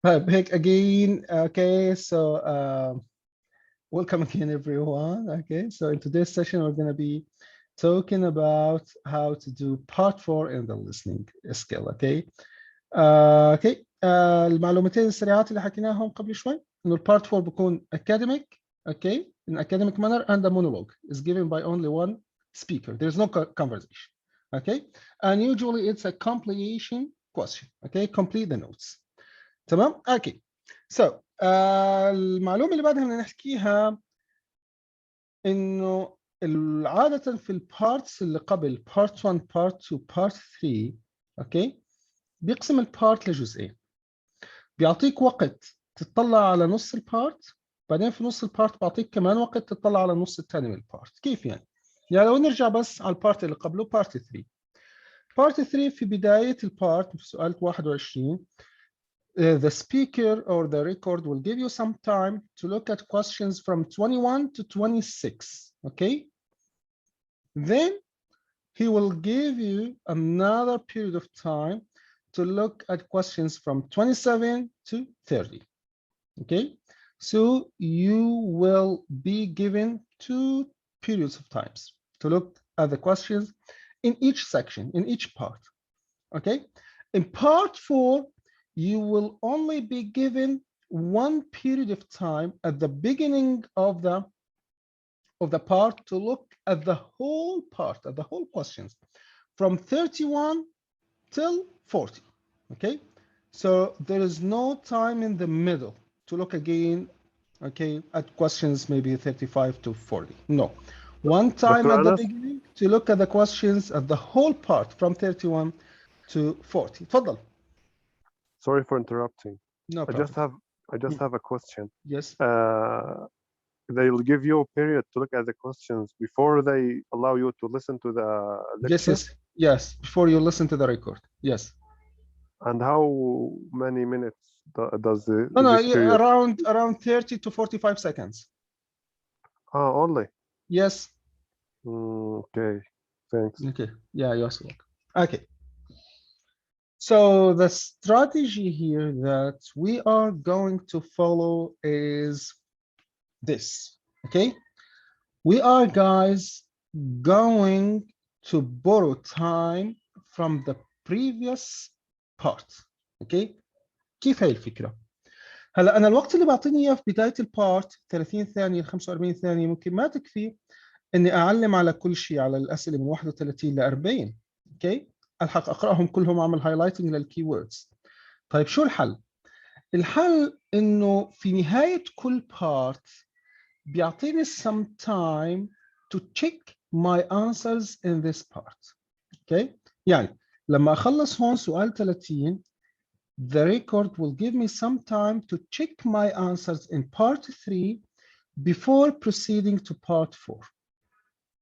Back again. Okay, so welcome again, everyone. Okay, so in today's session, we're going to be talking about how to do part 4 in the listening skill. Okay, المعلومتين السريعات اللي حكيناهم قبل شوي انه البارت 4 بيكون academic. Okay, in academic manner, and the monologue is given by only one speaker. There's no conversation. Okay, and usually it's a completion question. Okay, complete the notes. تمام؟ اوكي. سو المعلومه اللي بعدها بدنا نحكيها انه عاده في البارتس اللي قبل بارت 1 بارت 2 بارت 3 اوكي بيقسم البارت لجزئين، بيعطيك وقت تطلع على نص البارت، بعدين في نص البارت بعطيك كمان وقت تطلع على النص الثاني من البارت. كيف يعني؟ يعني لو نرجع بس على البارت اللي قبله بارت 3. بارت 3 في بدايه البارت في سؤال 21 the speaker or the record will give you some time to look at questions from 21 to 26, okay? Then he will give you another period of time to look at questions from 27 to 30, okay? So you will be given 2 periods of times to look at the questions in each section, in each part, okay? In part 4, you will only be given 1 period of time at the beginning of the part to look at the whole part, at the whole questions, from 31 till 40, okay? So there is no time in the middle to look again, okay, at questions maybe 35 to 40. No. One time Dr. at the Anas, beginning to look at the questions at the whole part from 31 to 40. تفضل. sorry for interrupting. No I just problem. have I just have a question. Yes. They'll give you a period to look at the questions before they allow you to listen to the Yes, lecture. yes. Before you listen to the record. Yes. And how many minutes does No, this period? around 30 to 45 seconds. Only. Yes. Okay. Thanks. Okay. Yeah, you're welcome. Okay. So the strategy here that we are going to follow is this. Okay. We are, guys, going to borrow time from the previous part. Okay. كيف هي الفكرة؟ هلا انا الوقت اللي بعطيني اياه في بدايه البارت 30 ثانيه ل 45 ثانيه ممكن ما تكفي اني اعلم على كل شيء، على الاسئله من 31 ل 40. اوكي، الحق اقراهم كلهم واعمل هايلايتنج للكي ووردز. طيب شو الحل؟ الحل انه في نهايه كل بارت بيعطيني some time to check my answers in this part. اوكي، يعني لما اخلص هون سؤال 30 the record will give me some time to check my answers in part 3 before proceeding to part 4.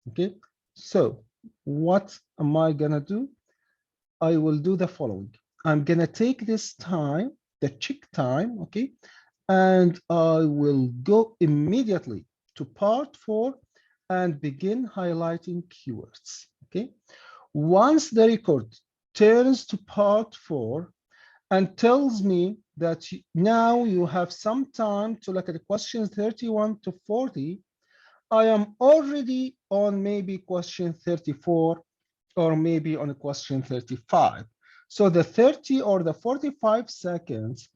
Okay, so what am I gonna do? I will do the following. I'm gonna take this time, the check time, okay, and I will go immediately to part 4 and begin highlighting keywords, okay? Once the record turns to part 4, and tells me that now you have some time to look at the questions 31 to 40, I am already on maybe question 34 or maybe on a question 35. So the 30 or the 45 seconds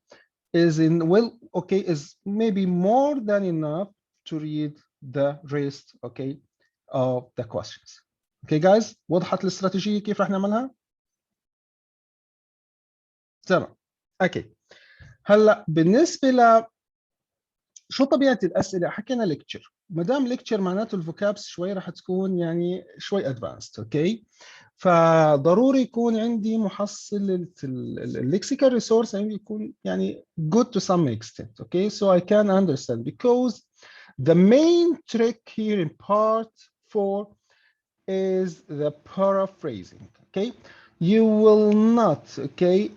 is is maybe more than enough to read the rest, okay, of the questions. Okay, guys, وضحت الاستراتيجية كيف رح نعملها؟ تمام. اوكي. هلا بالنسبه ل شو طبيعه الاسئله؟ حكينا ليكتشر، ما دام ليكتشر معناته الفوكابس شوي رح تكون يعني شوي ادفانسد. اوكي، فضروري يكون عندي محصل الليكسيكال ريسورس عندي يكون يعني good to some extent. Okay, so I can understand because the main trick here in part 4 is the paraphrasing. Okay, you will not, okay,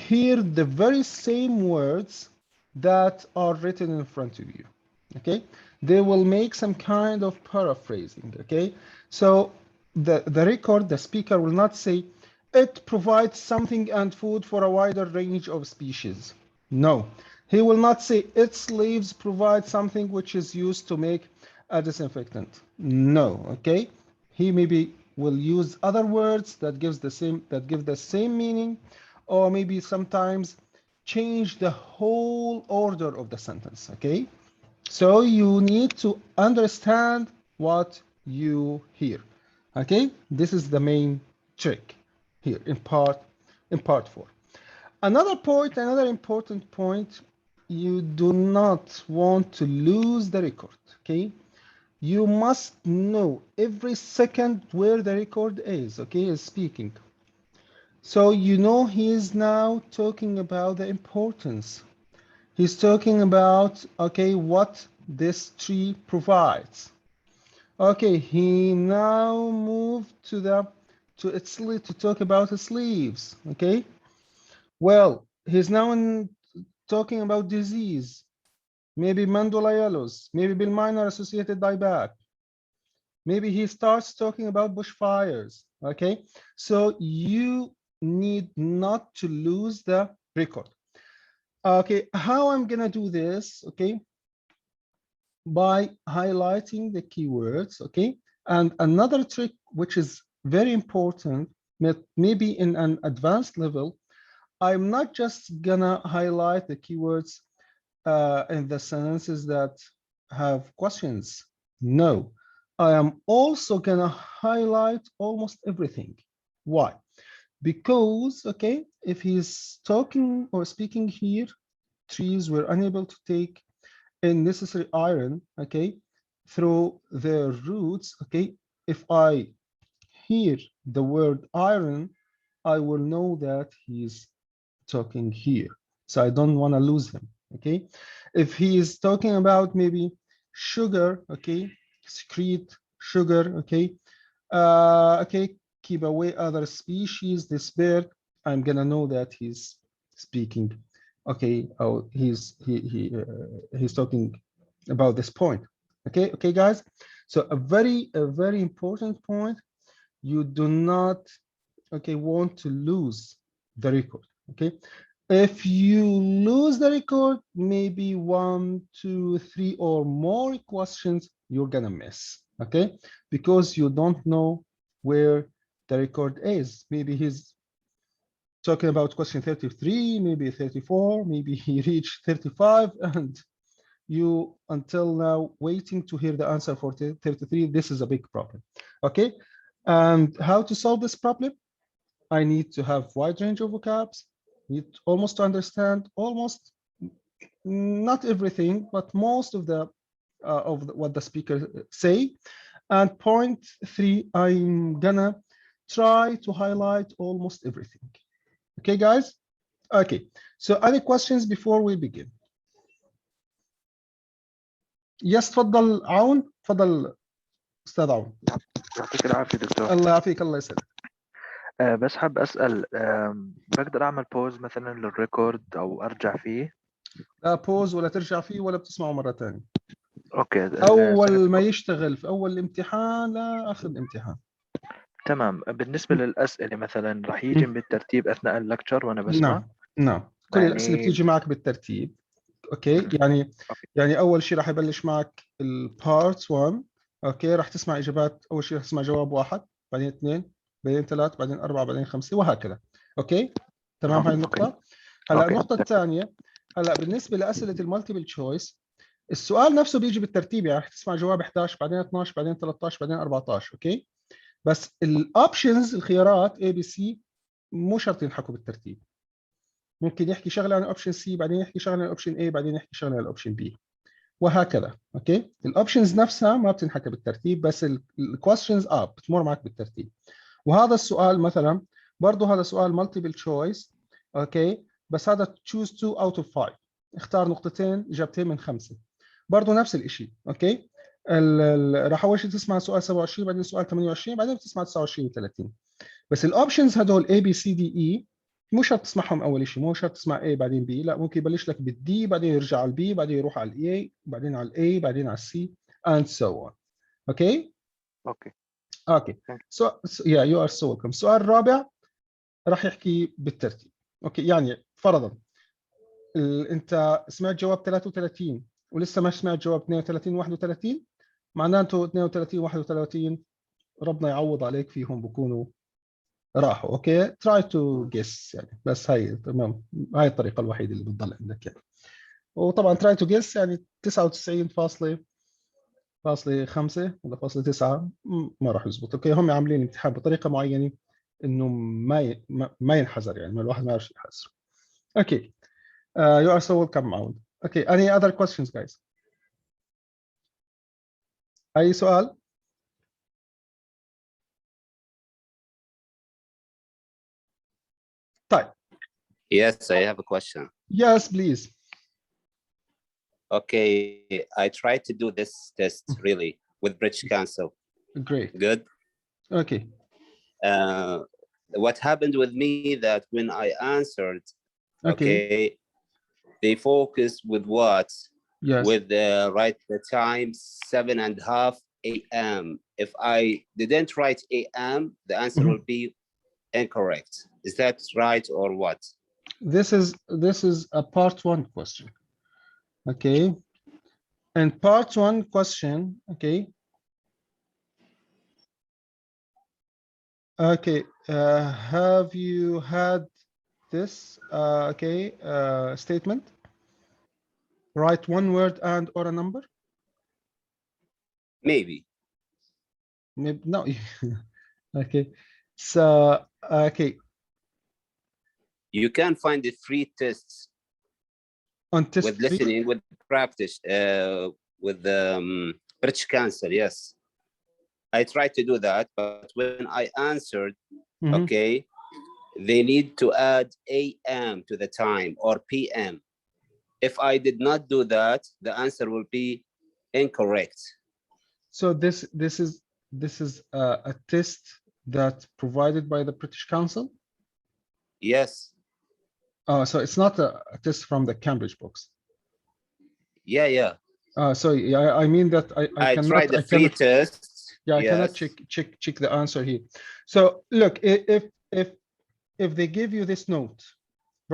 hear the very same words that are written in front of you. Okay, they will make some kind of paraphrasing. Okay, so the record, the speaker will not say it provides something and food for a wider range of species. No, he will not say its leaves provide something which is used to make a disinfectant. No, okay. He maybe will use other words that give the same meaning, or maybe sometimes change the whole order of the sentence. Okay, so you need to understand what you hear. Okay, this is the main trick here in part 4. Another important point, you do not want to lose the record, okay? You must know every second where the record is, okay, is speaking. So you know he is now talking about the importance. He's talking about, okay, what this tree provides. Okay, he now moved to talk about its leaves, okay? Well, he's now talking about disease, maybe Mandula yellows, maybe Bill minor associated dieback. Maybe he starts talking about bushfires, okay? So you need not to lose the record. Okay, how I'm gonna do this, okay? By highlighting the keywords, okay? And another trick, which is very important, maybe in an advanced level, I'm not just gonna highlight the keywords in the sentences that have questions. No, I am also gonna highlight almost everything. Why? Because, okay, if he's talking or speaking here, trees were unable to take in necessary iron, okay, through their roots, okay, if I hear the word iron, I will know that he's talking here. So I don't want to lose him, okay? If he is talking about maybe sugar, okay, secrete sugar, okay, okay, keep away other species, this bird, I'm gonna know that he's speaking, okay, oh, he's talking about this point, okay, guys? So a very important point, you do not, okay, want to lose the record, okay? If you lose the record, maybe 1, 2, 3 or more questions you're gonna miss, okay? Because you don't know where the record is. Maybe he's talking about question 33, maybe 34, maybe he reached 35, and you until now waiting to hear the answer for 33. This is a big problem, okay? And how to solve this problem? I need to have wide range of vocabs, need almost to understand almost not everything, but most of what the speaker say. And point 3, I'm gonna try to highlight almost everything. Okay, guys? Okay, so any questions before we begin? Yes, تفضل عون، تفضل استاذ عون. يعطيك العافية دكتور. الله يعافيك، الله يسلمك. بس حاب أسأل بقدر أعمل بوز مثلا للريكورد أو أرجع فيه؟ لا بوز ولا ترجع فيه ولا بتسمعه مرة ثانية. أوكي. أول ما يشتغل في أول الامتحان لآخر الامتحان. تمام. بالنسبة للأسئلة مثلا راح يجي بالترتيب أثناء اللكتشر وأنا بسمع؟ نعم كل يعني الأسئلة بتيجي معك بالترتيب. اوكي يعني اول شيء راح يبلش معك البارت 1. اوكي راح تسمع اجابات، اول شيء راح تسمع جواب 1، بعدين 2، بعدين 3، بعدين 4، بعدين 5 وهكذا. اوكي تمام هاي النقطة. هلا النقطة الثانية، هلا بالنسبة لأسئلة المالتيبل تشويس السؤال نفسه بيجي بالترتيب، يعني راح تسمع جواب 11 بعدين 12 بعدين 13 بعدين 14. اوكي بس الاوبشنز الخيارات اي بي سي مو شرط ينحكوا بالترتيب، ممكن يحكي شغله عن اوبشن سي بعدين يحكي شغله عن اوبشن اي بعدين يحكي شغله عن اوبشن بي وهكذا. اوكي الاوبشنز نفسها ما بتنحكى بالترتيب، بس الكويستشنز بتمر معك بالترتيب. وهذا السؤال مثلا برضه هذا سؤال مالتيبل تشويس، اوكي بس هذا تشوز 2 اوت اوف 5، اختار نقطتين اجابتين من 5، برضه نفس الشيء. اوكي راح اول شيء تسمع سؤال 27 بعدين سؤال 28 بعدين بتسمع 29 و30. بس الاوبشنز هدول اي بي سي دي اي مو شرط تسمعهم اول شيء، مو شرط تسمع A بعدين B، لا ممكن يبلش لك بالدي بعدين يرجع على البي بعدين يروح على الاي بعدين على الاي بعدين على السي and so on. اوكي so yeah you are so welcome. السؤال الرابع راح يحكي بالترتيب. اوكي يعني فرضا انت سمعت جواب 33 ولسه ما سمعت جواب 32 31 معناته 32 31 ربنا يعوض عليك فيهم بكونوا راحوا. اوكي try to guess يعني، بس هاي تمام، هاي الطريقة الوحيدة اللي بتضل عندك يعني. وطبعا try to guess يعني 99.5 ولا فاصلة 9 ما راح يزبط. اوكي هم عاملين امتحان بطريقة معينة انه ما ينحذر يعني، ما الواحد ما يعرفش يحذر. اوكي you are so welcome معود. اوكي any other questions guys؟ اي سؤال؟ طيب. Yes, I have a question. Yes please. Okay, I tried to do this test really with British Council. Great. Good. Okay. What happened with me that when I answered, Okay. okay, they focused with what? Yes. With write the time 7:30 a.m. If I didn't write a.m., the answer Mhm. will be incorrect. Is that right or what? This is a part 1 question. Okay. And part 1 question, okay. Okay, have you had this statement? Write one word and or a number? Maybe. Maybe no. Okay. So okay. You can find the free tests On test with 3? listening, with practice, with the British Council. Yes, I tried to do that, but when I answered, Mhm. okay, they need to add AM to the time or PM. If I did not do that, the answer will be incorrect. So this is a test that provided by the British Council. Yes. So it's not a test from the Cambridge books. Yeah. So I mean that I cannot, tried the free test. Yeah, I yes. cannot check the answer here. So look, if they give you this note,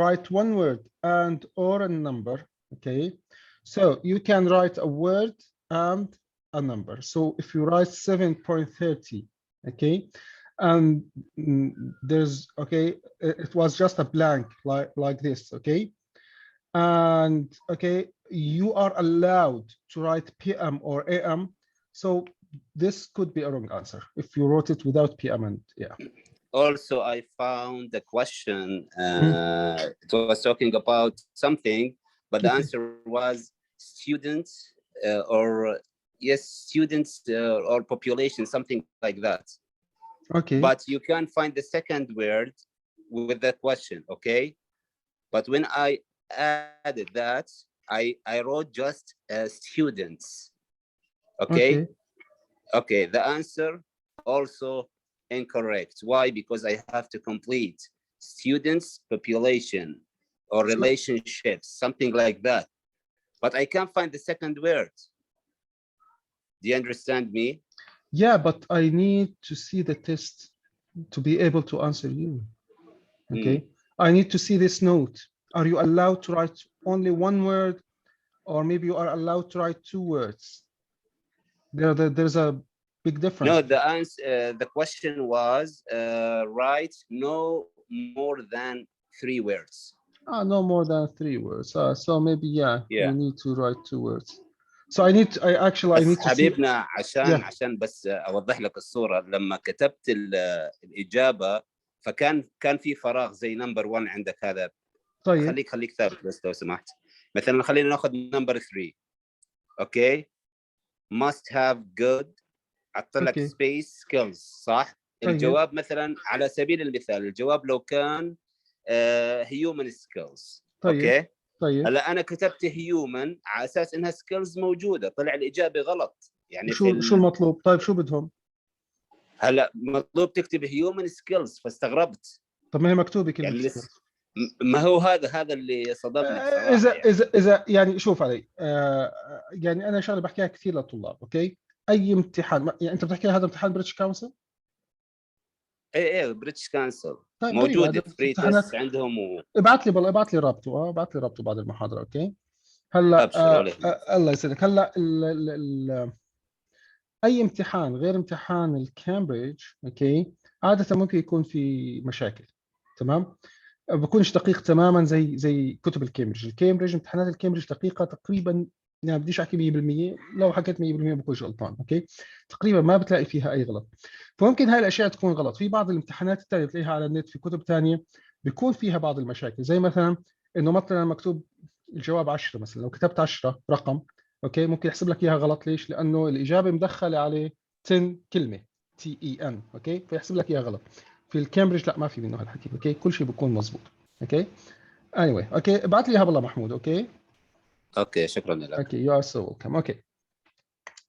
write one word and or a number. Okay, so you can write a word and a number. So if you write 7.30, okay, and there's okay, it was just a blank like this, okay, and okay, you are allowed to write PM or AM. So this could be a wrong answer if you wrote it without PM and yeah. Also, I found the question, it was talking about something, but the answer was students or yes, students or population, something like that. Okay. But you can find the second word with that question, okay? But when I added that, I wrote just students, okay? Okay, the answer also incorrect. Why? Because I have to complete students, population, or relationships, something like that. But I can't find the second word. Do you understand me? Yeah, but I need to see the test to be able to answer you. Okay. I need to see this note. Are you allowed to write only one word, or maybe you are allowed to write 2 words? There's a big difference. No, the answer, the question was write no more than 3 words. No more than 3 words. So maybe yeah, you need to write 2 words. So I need to حبيبنا عشان بس اوضح لك الصورة. لما كتبت الإجابة فكان في فراغ زي نمبر 1 عندك هذا. طيب خليك ثابت بس لو سمحت. مثلا خلينا ناخذ نمبر 3. اوكي. must have good حط لك space skills صح؟ الجواب مثلا على سبيل المثال الجواب لو كان human skills. اوكي. طيب هلا انا كتبت human على اساس انها skills موجوده، طلع الاجابه غلط. يعني شو المطلوب؟ طيب شو بدهم؟ هلا مطلوب تكتب human skills فاستغربت. طب ما هي مكتوبه كلمه يعني ما هو هذا اللي صدمني بصراحه. اذا يعني شوف علي، يعني انا شغله بحكيها كثير للطلاب. اوكي، اي امتحان يعني انت بتحكي هذا امتحان بريتش كونسل؟ ايه بريتش كانسل طيب موجود غريبة، فري امتحانات. تيست عندهم ابعت لي ابعت لي رابطه، ابعت لي رابطه بعد المحاضره. اوكي هلا ابشر ولا يهمك. الله يسعدك. هلا اي امتحان غير امتحان الكامبريدج اوكي عاده ممكن يكون في مشاكل. تمام، بكونش دقيق تماما زي كتب الكامبريدج امتحانات الكامبريدج دقيقه تقريبا، يعني بديش احكي 100%، لو حكيت 100% بكونش غلطان. اوكي تقريبا ما بتلاقي فيها اي غلط، فممكن هاي الاشياء تكون غلط. في بعض الامتحانات الثانيه بتلاقيها على النت في كتب ثانيه بيكون فيها بعض المشاكل، زي مثلا انه مثلا مكتوب الجواب 10 مثلا، لو كتبت 10 رقم اوكي ممكن يحسب لك اياها غلط. ليش؟ لانه الاجابه مدخله عليه 10 كلمه TEN اوكي، فيحسب لك اياها غلط. في الكامبريدج لا، ما في منه هالحكي. اوكي كل شيء بيكون مزبوط. اوكي anyway اوكي ابعت لي اياها بالله محمود. اوكي اوكي شكرا لك. okay you are so welcome.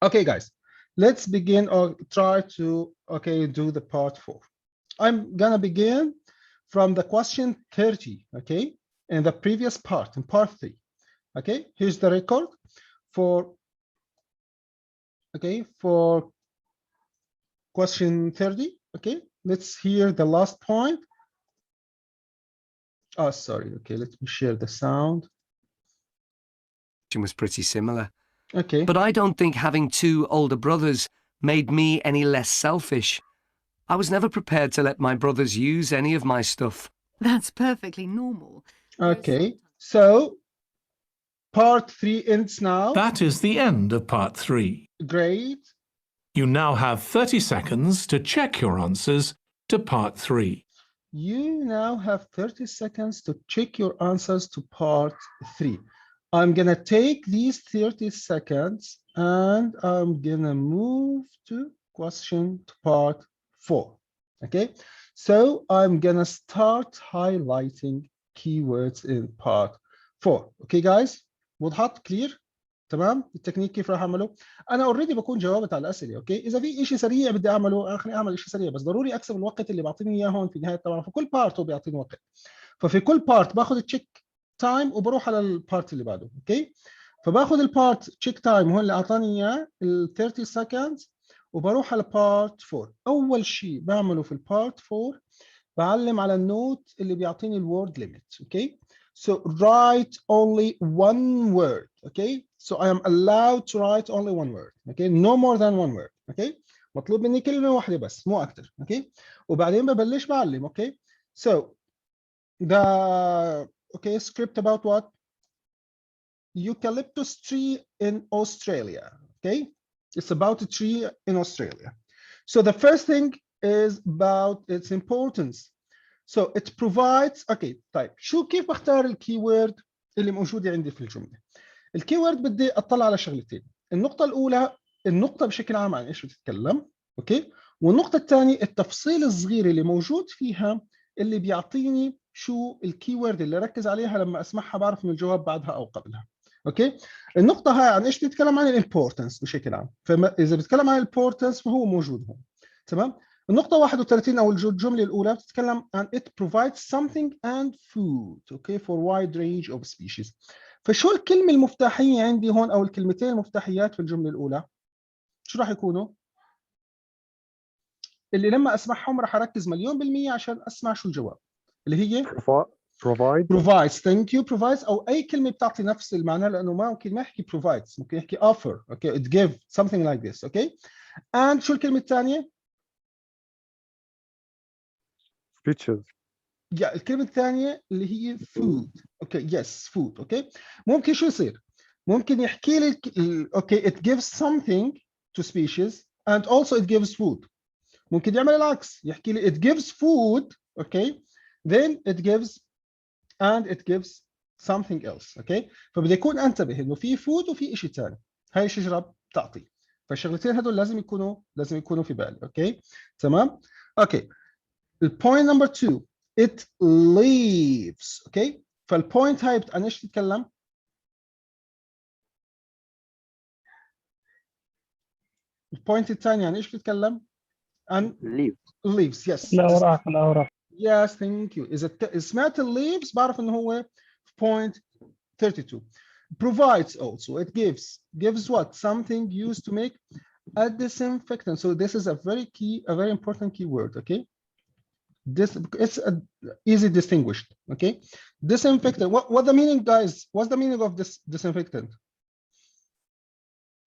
okay guys, let's begin or try to do the part 4. I'm gonna begin from the question 30 okay in the previous part, in part 3. okay here's the record for question 30. okay let's hear the last point. Oh sorry, okay let me share the sound. Was pretty similar. Okay, But I don't think having 2 older brothers made me any less selfish. I was never prepared to let my brothers use any of my stuff. That's perfectly normal. okay so part 3 ends now. That is the end of part 3. Great. You now have 30 seconds to check your answers to part 3. You now have 30 seconds to check your answers to part 3. I'm gonna take these 30 seconds and I'm gonna move to part 4. okay so I'm gonna start highlighting keywords in part 4. okay guys وضحت كلير؟ تمام التكنيك كيف راح اعمله؟ انا اوريدي بكون جاوبت على الاسئله. اوكي اذا في شيء سريع بدي اعمله خليني اعمل شيء سريع، بس ضروري اكسب الوقت اللي بيعطيني اياه هون في نهايه. طبعا في كل بارت هو بيعطيني وقت، ففي كل بارت باخذ تشيك تايم وبروح على البارت اللي بعده. اوكي فباخذ البارت تشيك تايم هون اللي اعطاني اياه ال 30 seconds وبروح على بارت 4. اول شيء بعمله في البارت 4 بعلم على النوت اللي بيعطيني الوورد ليميت. اوكي so write only one word. okay so I am allowed to write only one word. okay no more than one word. okay مطلوب مني كلمة واحدة بس مو أكتر. okay وبعدين ببلش بعلم. okay so the script about what? Eucalyptus tree in Australia. okay it's about a tree in Australia. so the first thing is about its importance. so it provides طيب شو كيف بختار الكيورد اللي موجودة عندي في الجملة؟ الكيورد بدي اطلع على شغلتين. النقطة الأولى النقطة بشكل عام عن ايش بتتكلم. اوكي والنقطة الثانية التفصيل الصغير اللي موجود فيها اللي بيعطيني شو الكيورد اللي ركز عليها لما اسمعها بعرف من الجواب بعدها او قبلها. اوكي النقطة هاي عن ايش بتتكلم؟ عن الامبورتنس بشكل عام، فاذا بتتكلم عن الامبورتنس فهو موجود هون. تمام النقطة 31 أو الجملة الأولى بتتكلم عن it provides something and food okay for wide range of species. فشو الكلمة المفتاحية عندي هون أو الكلمتين المفتاحيات في الجملة الأولى؟ شو راح يكونوا؟ اللي لما أسمعهم راح أركز 100% عشان أسمع شو الجواب، اللي هي provides. thank you provides أو أي كلمة بتعطي نفس المعنى، لأنه ما ممكن ما يحكي provides ممكن يحكي offer. okay it give something like this. okay and شو الكلمة الثانية؟ speeches. الكلمة الثانية اللي هي food. اوكي yes food. اوكي ممكن شو يصير؟ ممكن يحكي لي اوكي it gives something to species and also it gives food. ممكن يعمل العكس يحكي لي it gives food اوكي then it gives and it gives something else. اوكي فبدي اكون انتبه انه في food وفي شيء ثاني. هاي الشجرة بتعطي، فالشغلتين هدول لازم يكونوا في بالي. اوكي تمام اوكي البوينت نمبر 2 it leaves. اوكي فالبوينت هاي عن ايش تتكلم؟ البوينت الثاني عن ايش بتتكلم؟ عن leaves. yes الأوراق yes thank you. إذا سمعت leaves بعرف إنه هو point 32. provides also it gives what? something used to make a disinfectant. so this is a very important keyword. okay This it's easy distinguished. Okay, disinfectant. What the meaning, guys? What's the meaning of this disinfectant?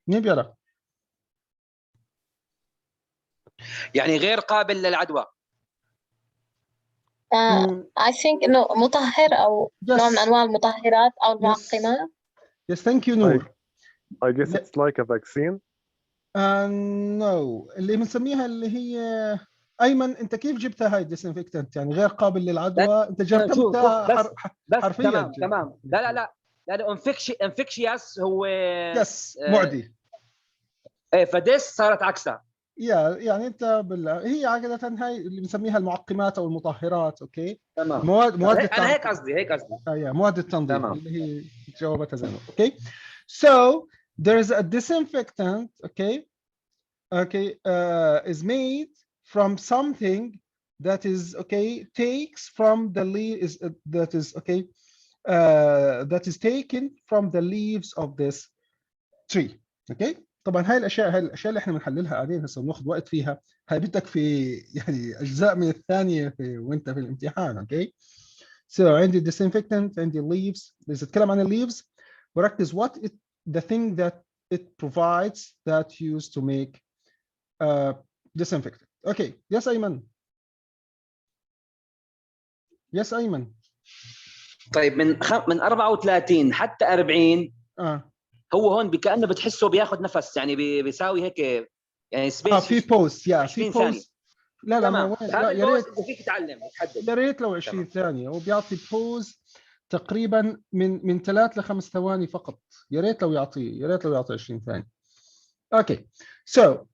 مين بيعرف؟ يعني غير قابل للعدوى. I think إنه مطهر أو نوع من أنواع المطهرات أو المعقمات. Yes, thank you, Noor. I guess it's like a vaccine. No, اللي بنسميها اللي هي أيمن، أنت كيف جبتها هاي disinfectant؟ يعني غير قابل للعدوى، أنت جبتها حرفيا. تمام. لا انفكشياس هو يس معدي. ايه، فديس صارت عكسها. يعني انت هي عادة هاي اللي بنسميها المعقمات او المطهرات. اوكي، تمام. مواد انا هيك قصدي مواد التنظيف تمام. اللي هي جاوبتها زي ما. اوكي، so there is a disinfectant. Okay, is made from something that is takes from the that is taken from the leaves of this tree. Okay, طبعا هاي الاشياء اللي احنا بنحللها قاعدين هسه بناخذ وقت فيها، هاي بدك في يعني اجزاء من الثانيه وانت في الامتحان. اوكي، so عندي disinfectant، عندي leaves. اذا اتكلم عن الليفز بركز what the thing that it provides that used to make disinfectant. اوكي، yes ايمن. yes ايمن. طيب من 34 حتى 40 هو هون كأنه بتحسه بياخذ نفس، يعني بيساوي هيك يعني سبيس في بوست في 20 ثانية. لا تمام. ما وين، هذا يا ريت انت فيك تتعلم تحدد. يا ريت لو 20 ثانية، وبيعطي بوز تقريبا من 3 ل 5 ثواني فقط. يا ريت لو يعطي 20 ثانية. Okay, so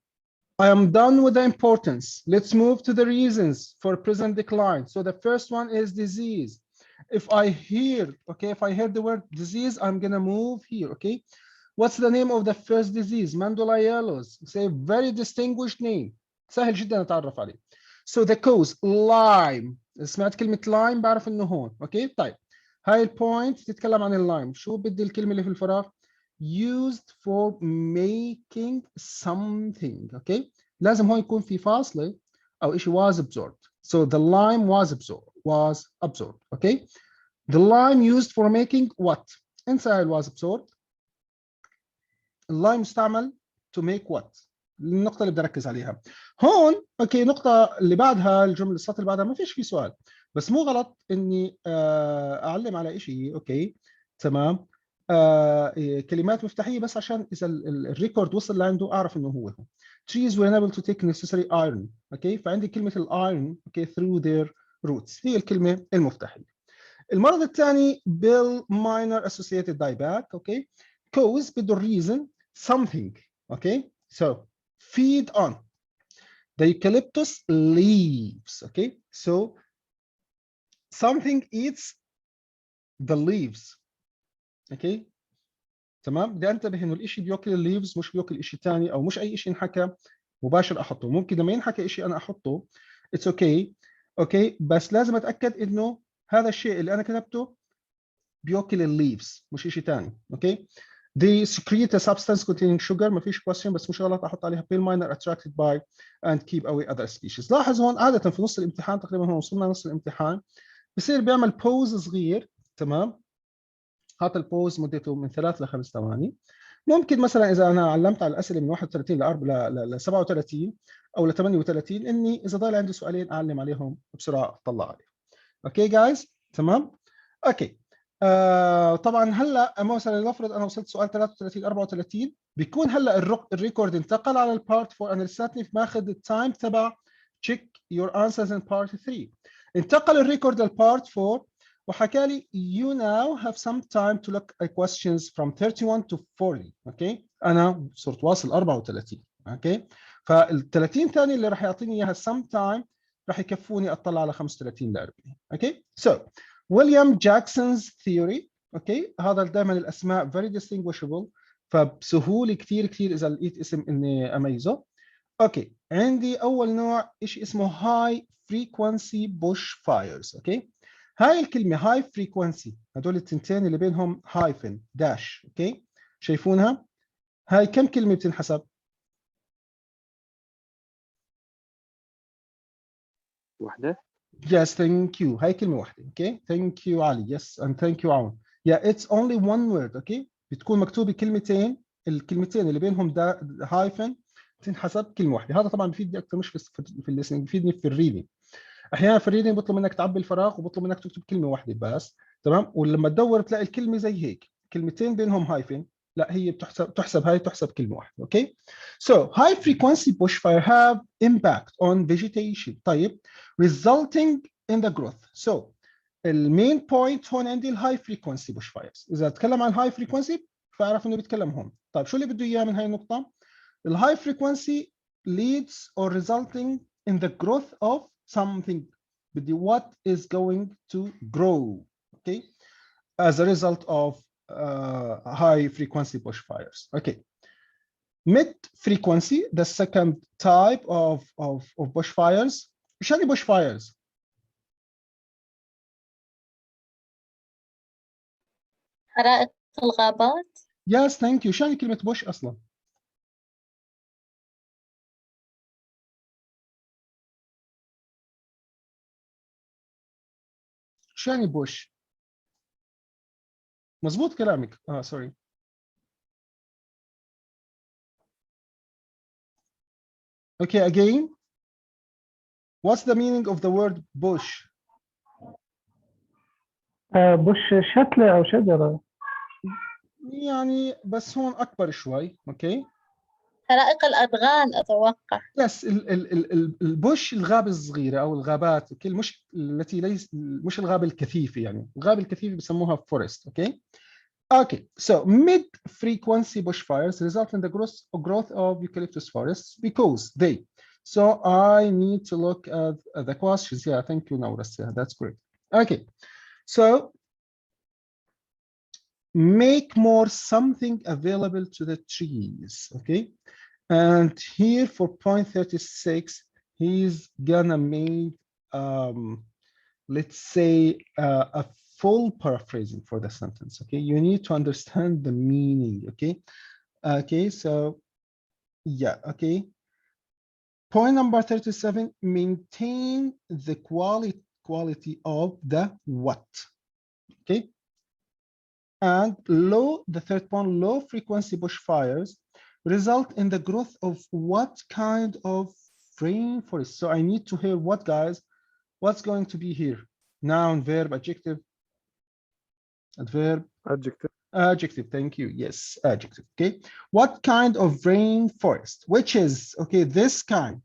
I am done with the importance. Let's move to the reasons for present decline. So the first one is disease. If I hear the word disease, I'm gonna move here. Okay, what's the name of the first disease? Mandola yellows. It's a very distinguished name. سهل جدا نتعرف عليه. So the cause Lyme. سمعت كلمة Lyme بعرف إنه هون. Okay, طيب هاي البوينت تتكلم عن اللايم. شو بدي الكلمة اللي في الفراغ؟ Used for making something. Okay, لازم هون يكون في فاصلة أو إشي was absorbed. So the lime was absorbed. Okay, the lime used for making what? انسى was absorbed. اللime استعمل to make what؟ النقطة اللي بدي أركز عليها هون. أوكي، نقطة اللي بعدها، الجملة السطر اللي بعدها ما فيش في سؤال، بس مو غلط إني أعلم على إشي. أوكي تمام، كلمات مفتاحية بس عشان إذا الريكورد وصل لعنده أعرف إنه هو. Trees were unable to take necessary iron. أوكي، فعندي كلمة الأيرون through their roots هي الكلمة المفتاحية. المرض الثاني Bill minor associated dieback. أوكي، cause بده reason something. أوكي، so feed on the eucalyptus leaves. Okay, so something eats the leaves. Okay, تمام. بدي انتبه انه الاشي بياكل الليفز، مش بياكل اشي ثاني، او مش اي اشي انحكى مباشر احطه. ممكن لما ينحكى اشي انا احطه it's okay. اوكي، بس لازم اتاكد انه هذا الشيء اللي انا كتبته بياكل الليفز مش اشي ثاني. اوكي، They secrete a substance containing sugar. ما فيش question، بس مش غلط احط عليها pill minor attracted by and keep away other species. لاحظ هون عادة في نص الامتحان تقريبا، هون وصلنا نص الامتحان، بصير بيعمل بوز صغير. تمام، هات البوز مدته من 3 ل 5 ثواني. ممكن مثلا اذا انا علمت على الاسئله من 31 ل 37 او ل 38 اني اذا ضل عندي سؤالين اعلم عليهم بسرعه اطلع عليهم. اوكي جايز، تمام. اوكي، طبعا هلا مثلا لنفرض انا وصلت سؤال 33 34 بيكون هلا الريكورد انتقل على البارت 4. انا لساتني ماخذ التايم تبع check your answers in part 3. انتقل الريكورد للبارت 4 وحكى لي you now have some time to look at questions from 31 to 40. اوكي، انا صرت واصل 34. اوكي، فال 30 ثانيه اللي راح يعطيني اياها some time راح يكفوني اطلع على 35 ل 40. اوكي، so ويليام جاكسون's theory. اوكي، هذا دائما الاسماء very distinguishable، فبسهوله كثير اذا لقيت اسم اني اميزه. اوكي، عندي اول نوع شيء اسمه high frequency bush fires. اوكي، هاي الكلمه high frequency هدول التنتين اللي بينهم هايفن داش. اوكي، شايفونها؟ هاي كم كلمه بتنحسب؟ وحده. Yes, thank you. هاي كلمة واحدة. Okay, thank you علي. Yes, and thank you عون. Yeah, it's only one word. Okay, بتكون مكتوبة كلمتين، الكلمتين اللي بينهم ده هايفن تنحسب كلمة واحدة. هذا طبعا بيفيدني أكثر مش في الليسننج، بيفيدني في الريدنج. أحيانا في الريدنج بطلب منك تعبي الفراغ وبطلب منك تكتب كلمة واحدة بس، تمام؟ ولما تدور تلاقي الكلمة زي هيك، كلمتين بينهم هايفن، لا هي تحسب كلمة واحدة. Okay, so high frequency bushfire have impact on vegetation. طيب resulting in the growth. So المين بوينت هون عندي الهاي فريكونسي bush fires. اذا اتكلم عن هاي فريكونسي فاعرف انه بيتكلم هون. طيب شو اللي بده اياه من هاي النقطه؟ الهاي فريكونسي leads or resulting in the growth of something. بدي what is going to grow, okay, as a result of high frequency bushfires. Okay, mid frequency, the second type of bushfires. ايش يعني bushfires؟ حرائق الغابات. Yes, thank you. شو يعني كلمة bush أصلاً؟ شو يعني bush؟ مظبوط كلامك. sorry. Okay, again. What's the meaning of the word bush? بوش شتلة أو شجرة. يعني بس هون أكبر شوي. Okay. حرائق الأدغال أتوقع. Yes, البوش الغابة الصغيرة أو الغابات. Okay. مش التي مش الغابة الكثيفة، يعني الغابة الكثيفة بسموها forest. Okay. Okay, so mid-frequency bushfires result in the growth of eucalyptus forests because they. So I need to look at the questions. Yeah, thank you, Nauras. Yeah, that's great. Okay, so make more something available to the trees. Okay, and here for point 36, he's gonna make let's say a full paraphrasing for the sentence. Okay, you need to understand the meaning. Okay, so yeah. Okay, point number 37, maintain the quality of the what. Okay, and the third point, low frequency bushfires result in the growth of what kind of rainforest. So I need to hear what, guys. What's going to be here? Noun, verb, adjective. Adverb. Adjective. Adjective, thank you. Yes, adjective. Okay, what kind of rainforest? Which is, okay, this kind.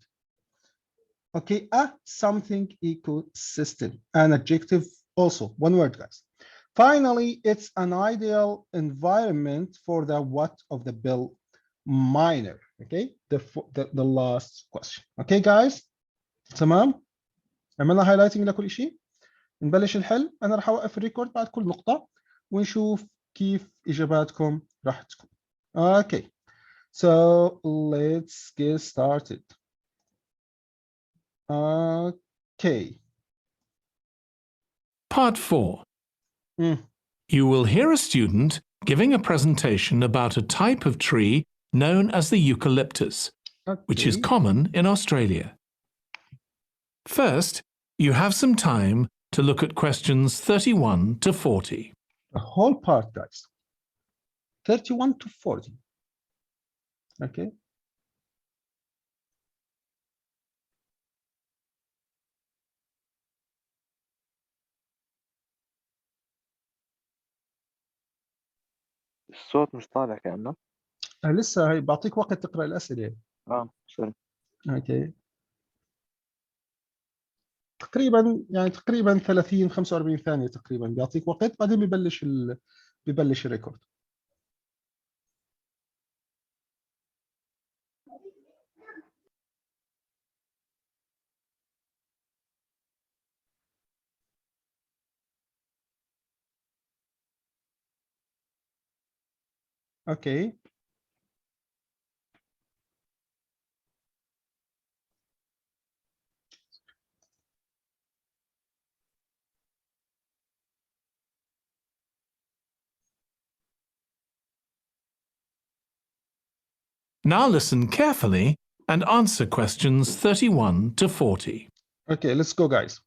Okay, something ecosystem. An adjective also, one word, guys. Finally, it's an ideal environment for the what of the bill minor. Okay, the last question. Okay, guys, تمام؟ عملنا highlighting لكل شيء. نبلش الحل. أنا راح أوقف الريكورد بعد كل نقطة ونشوف كيف إجاباتكم راح تكون. Okay, so let's get started. Okay. Part 4. You will hear a student giving a presentation about a type of tree known as the eucalyptus, which is common in Australia. First, you have some time to look at questions 31 to 40. The whole part, guys. 31 to 40. Okay. الصوت مش طالع كأنه. لسه هي بعطيك وقت تقرأ الأسئلة. سوري. اوكي. تقريبا 30 45 ثانية تقريبا بيعطيك وقت، بعدين ببلش الريكورد. اوكي. Now listen carefully and answer questions 31 to 40. Okay, let's go, guys.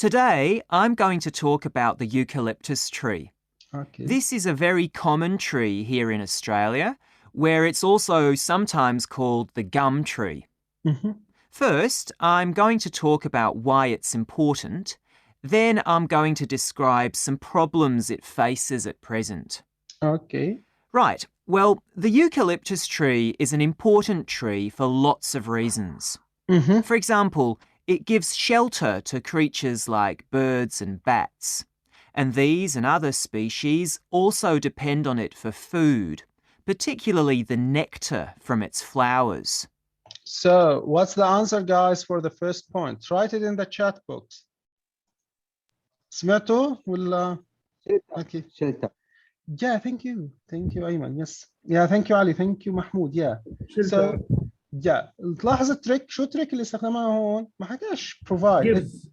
Today, I'm going to talk about the eucalyptus tree. Okay. This is a very common tree here in Australia, where it's also sometimes called the gum tree. First, I'm going to talk about why it's important. Then I'm going to describe some problems it faces at present. Okay. Right. Well, the eucalyptus tree is an important tree for lots of reasons. For example, it gives shelter to creatures like birds and bats. And these and other species also depend on it for food, particularly the nectar from its flowers. So, what's the answer, guys, for the first point? Write it in the chat box. سمعتوا ولا؟ Okay. Yeah, thank you. Thank you, Ayman. Yes. Yeah, thank you, Ali. Thank you, Mahmoud. Yeah. So, yeah. تلاحظ التريك شو التريك اللي استخدمها هون؟ ما حكاش provide.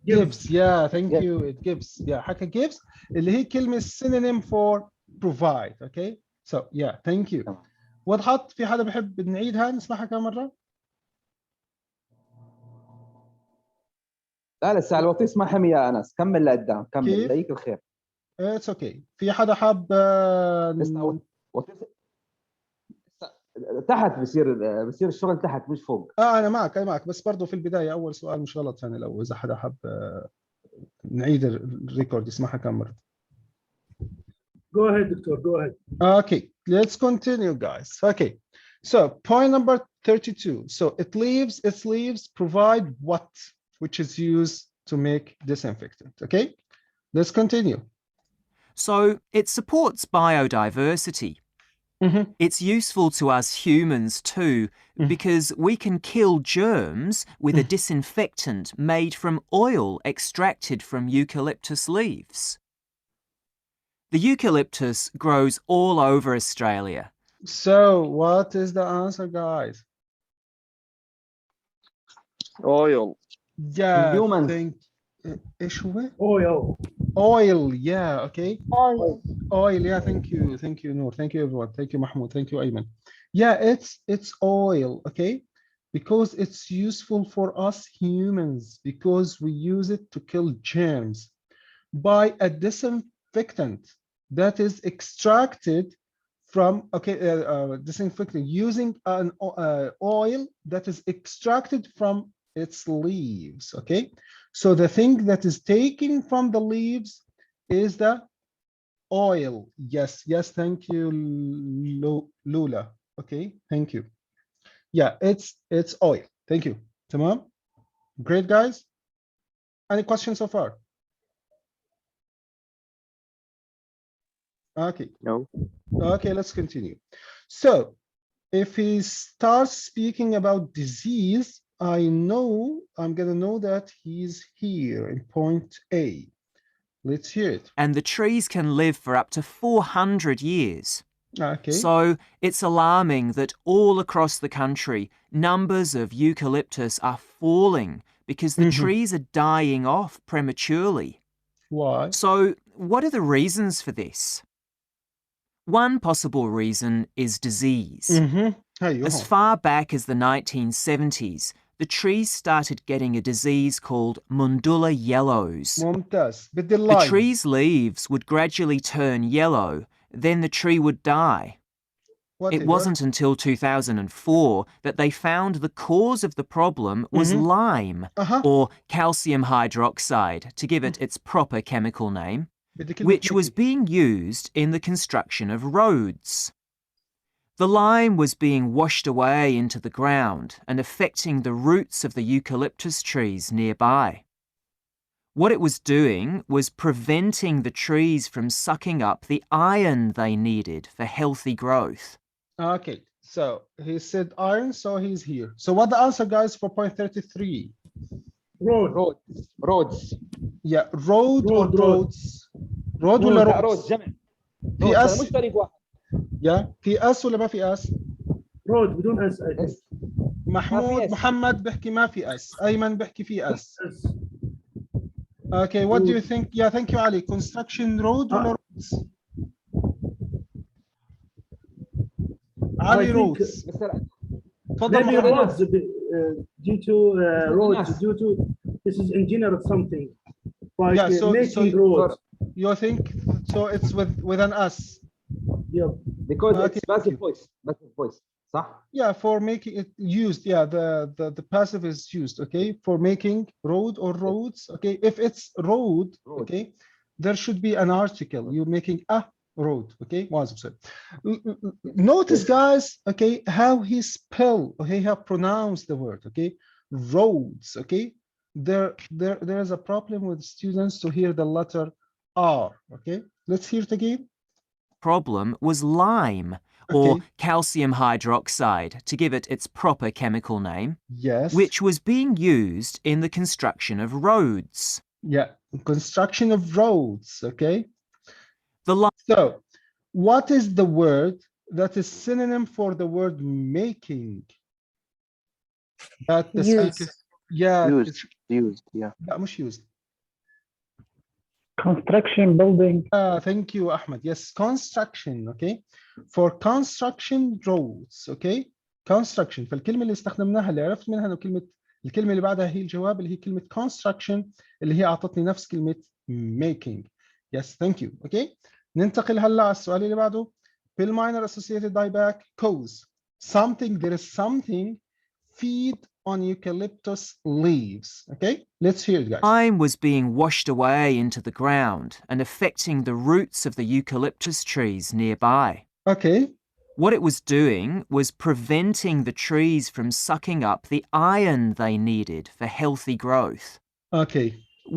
Gives. Yeah, thank you. It gives. Yeah, حكى gives اللي هي كلمة synonym for provide. Okay. So, yeah, thank you. وضحت؟ في حدا بحب نعيدها نسمعها كم مرة؟ لا لسه على الوقت اسمعهم يا انس، كمل لقدام، كمل يعطيك الخير. اتس اوكي. في حدا حاب تحت بصير الشغل تحت مش فوق. انا معك بس برضه في البدايه اول سؤال مش غلط يعني لو اذا حدا حاب نعيد الريكورد يسمعها كم مره. Go ahead, Doctor. Go ahead. Okay, let's continue, guys. Okay, so point number 32. So its leaves provide what, which is used to make disinfectant. Okay, let's continue. So it supports biodiversity. It's useful to us humans too, because we can kill germs with a disinfectant made from oil extracted from eucalyptus leaves. The eucalyptus grows all over Australia. So what is the answer, guys? Oil. Yeah. Humans. ايش هو؟ Oil. Yeah, okay. Oil, yeah, thank you, Noor. Thank you, everyone. Thank you, Mahmoud. Thank you, Ayman. Yeah, it's oil, okay? Because it's useful for us humans, because we use it to kill germs by a disinfectant that is extracted from, disinfectant using an oil that is extracted from its leaves, okay? So the thing that is taken from the leaves is the oil. Yes, thank you, Lula. Okay, thank you. Yeah, it's oil. Thank you. Tamam? Great, guys. Any questions so far? Okay. No. Okay, let's continue. So if he starts speaking about disease, I know I'm gonna know that he's here in point A. Let's hear it. And the trees can live for up to 400 years. Okay. So it's alarming that all across the country, numbers of eucalyptus are falling because the trees are dying off prematurely. Why? So what are the reasons for this? One possible reason is disease. As far back as the 1970s, the trees started getting a disease called Mundula yellows. The tree's leaves would gradually turn yellow, then the tree would die. It wasn't until 2004 that they found the cause of the problem was lime, or calcium hydroxide, to give it its proper chemical name, which was being used in the construction of roads. The lime was being washed away into the ground and affecting the roots of the eucalyptus trees nearby. What it was doing was preventing the trees from sucking up the iron they needed for healthy growth. Okay, so he said iron, so he's here. So what the answer, guys, for point 33? Roads. Yeah, roads. Road ولا roads؟ جمع. في اس مش طريق واحد. يا في اس ولا ما في اس؟ رود بدون اس. محمد بحكي ما في اس، ايمن بحكي في اس. Okay, what do you think? Yeah, thank you, Ali. Construction road ولا roads؟ علي roads. Maybe roads due to roads due to this is engineer of something. By Yeah, so making roads. you think so it's with an S. Yeah. Because Okay, it's passive voice. Passive voice. صح؟ Yeah, for making it used. Yeah, the passive is used, okay, for making road or roads. Okay, if it's road, okay, there should be an article. You're making a road, okay. Notice, guys, okay, how he spell, okay, how pronounce the word, okay, roads, okay. There is a problem with students to hear the letter R, okay. Let's hear it again. Problem was lime, or calcium hydroxide, to give it its proper chemical name. Yes. Which was being used in the construction of roads. Yeah, construction of roads, okay. So, what is the word that is synonym for the word making? That the speaker, yeah, used, yeah. مش used. Construction, building. Thank you, Ahmed. Yes, construction, okay. For construction roads, okay. Construction. فالكلمة اللي استخدمناها اللي عرفت منها انه الكلمة اللي بعدها هي الجواب اللي هي كلمة construction اللي هي أعطتني نفس كلمة making. Yes, thank you. Okay. ننتقل هلا على السؤال اللي بعده. Bill minor associated dieback cause something, there is something feed on eucalyptus leaves. Okay, let's hear it, guys. Lime was being washed away into the ground and affecting the roots of the eucalyptus trees nearby. Okay. What it was doing was preventing the trees from sucking up the iron they needed for healthy growth. Okay.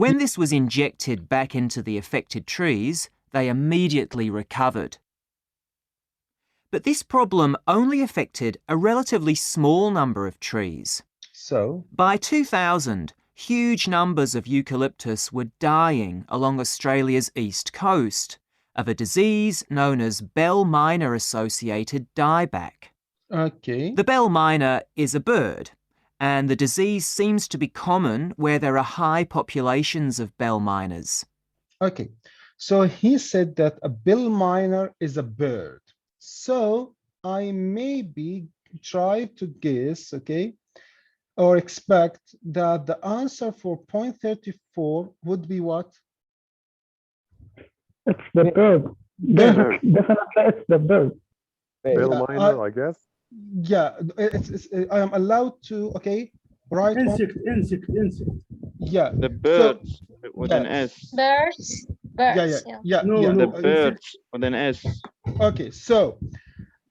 When this was injected back into the affected trees, they immediately recovered. But this problem only affected a relatively small number of trees. So, by 2000, huge numbers of eucalyptus were dying along Australia's east coast of a disease known as Bell minor associated dieback. Okay. The Bell minor is a bird, and the disease seems to be common where there are high populations of Bell minors. Okay, so he said that a Bell minor is a bird. So I maybe try to guess, okay, or expect that the answer for point 34 would be what? It's the bird. Definitely it's the bird. Bill minor, I guess. Yeah, I am allowed to, okay, write insect. Yeah. The birds with an S. Birds. Yeah. No, the birds with an S. Okay, so,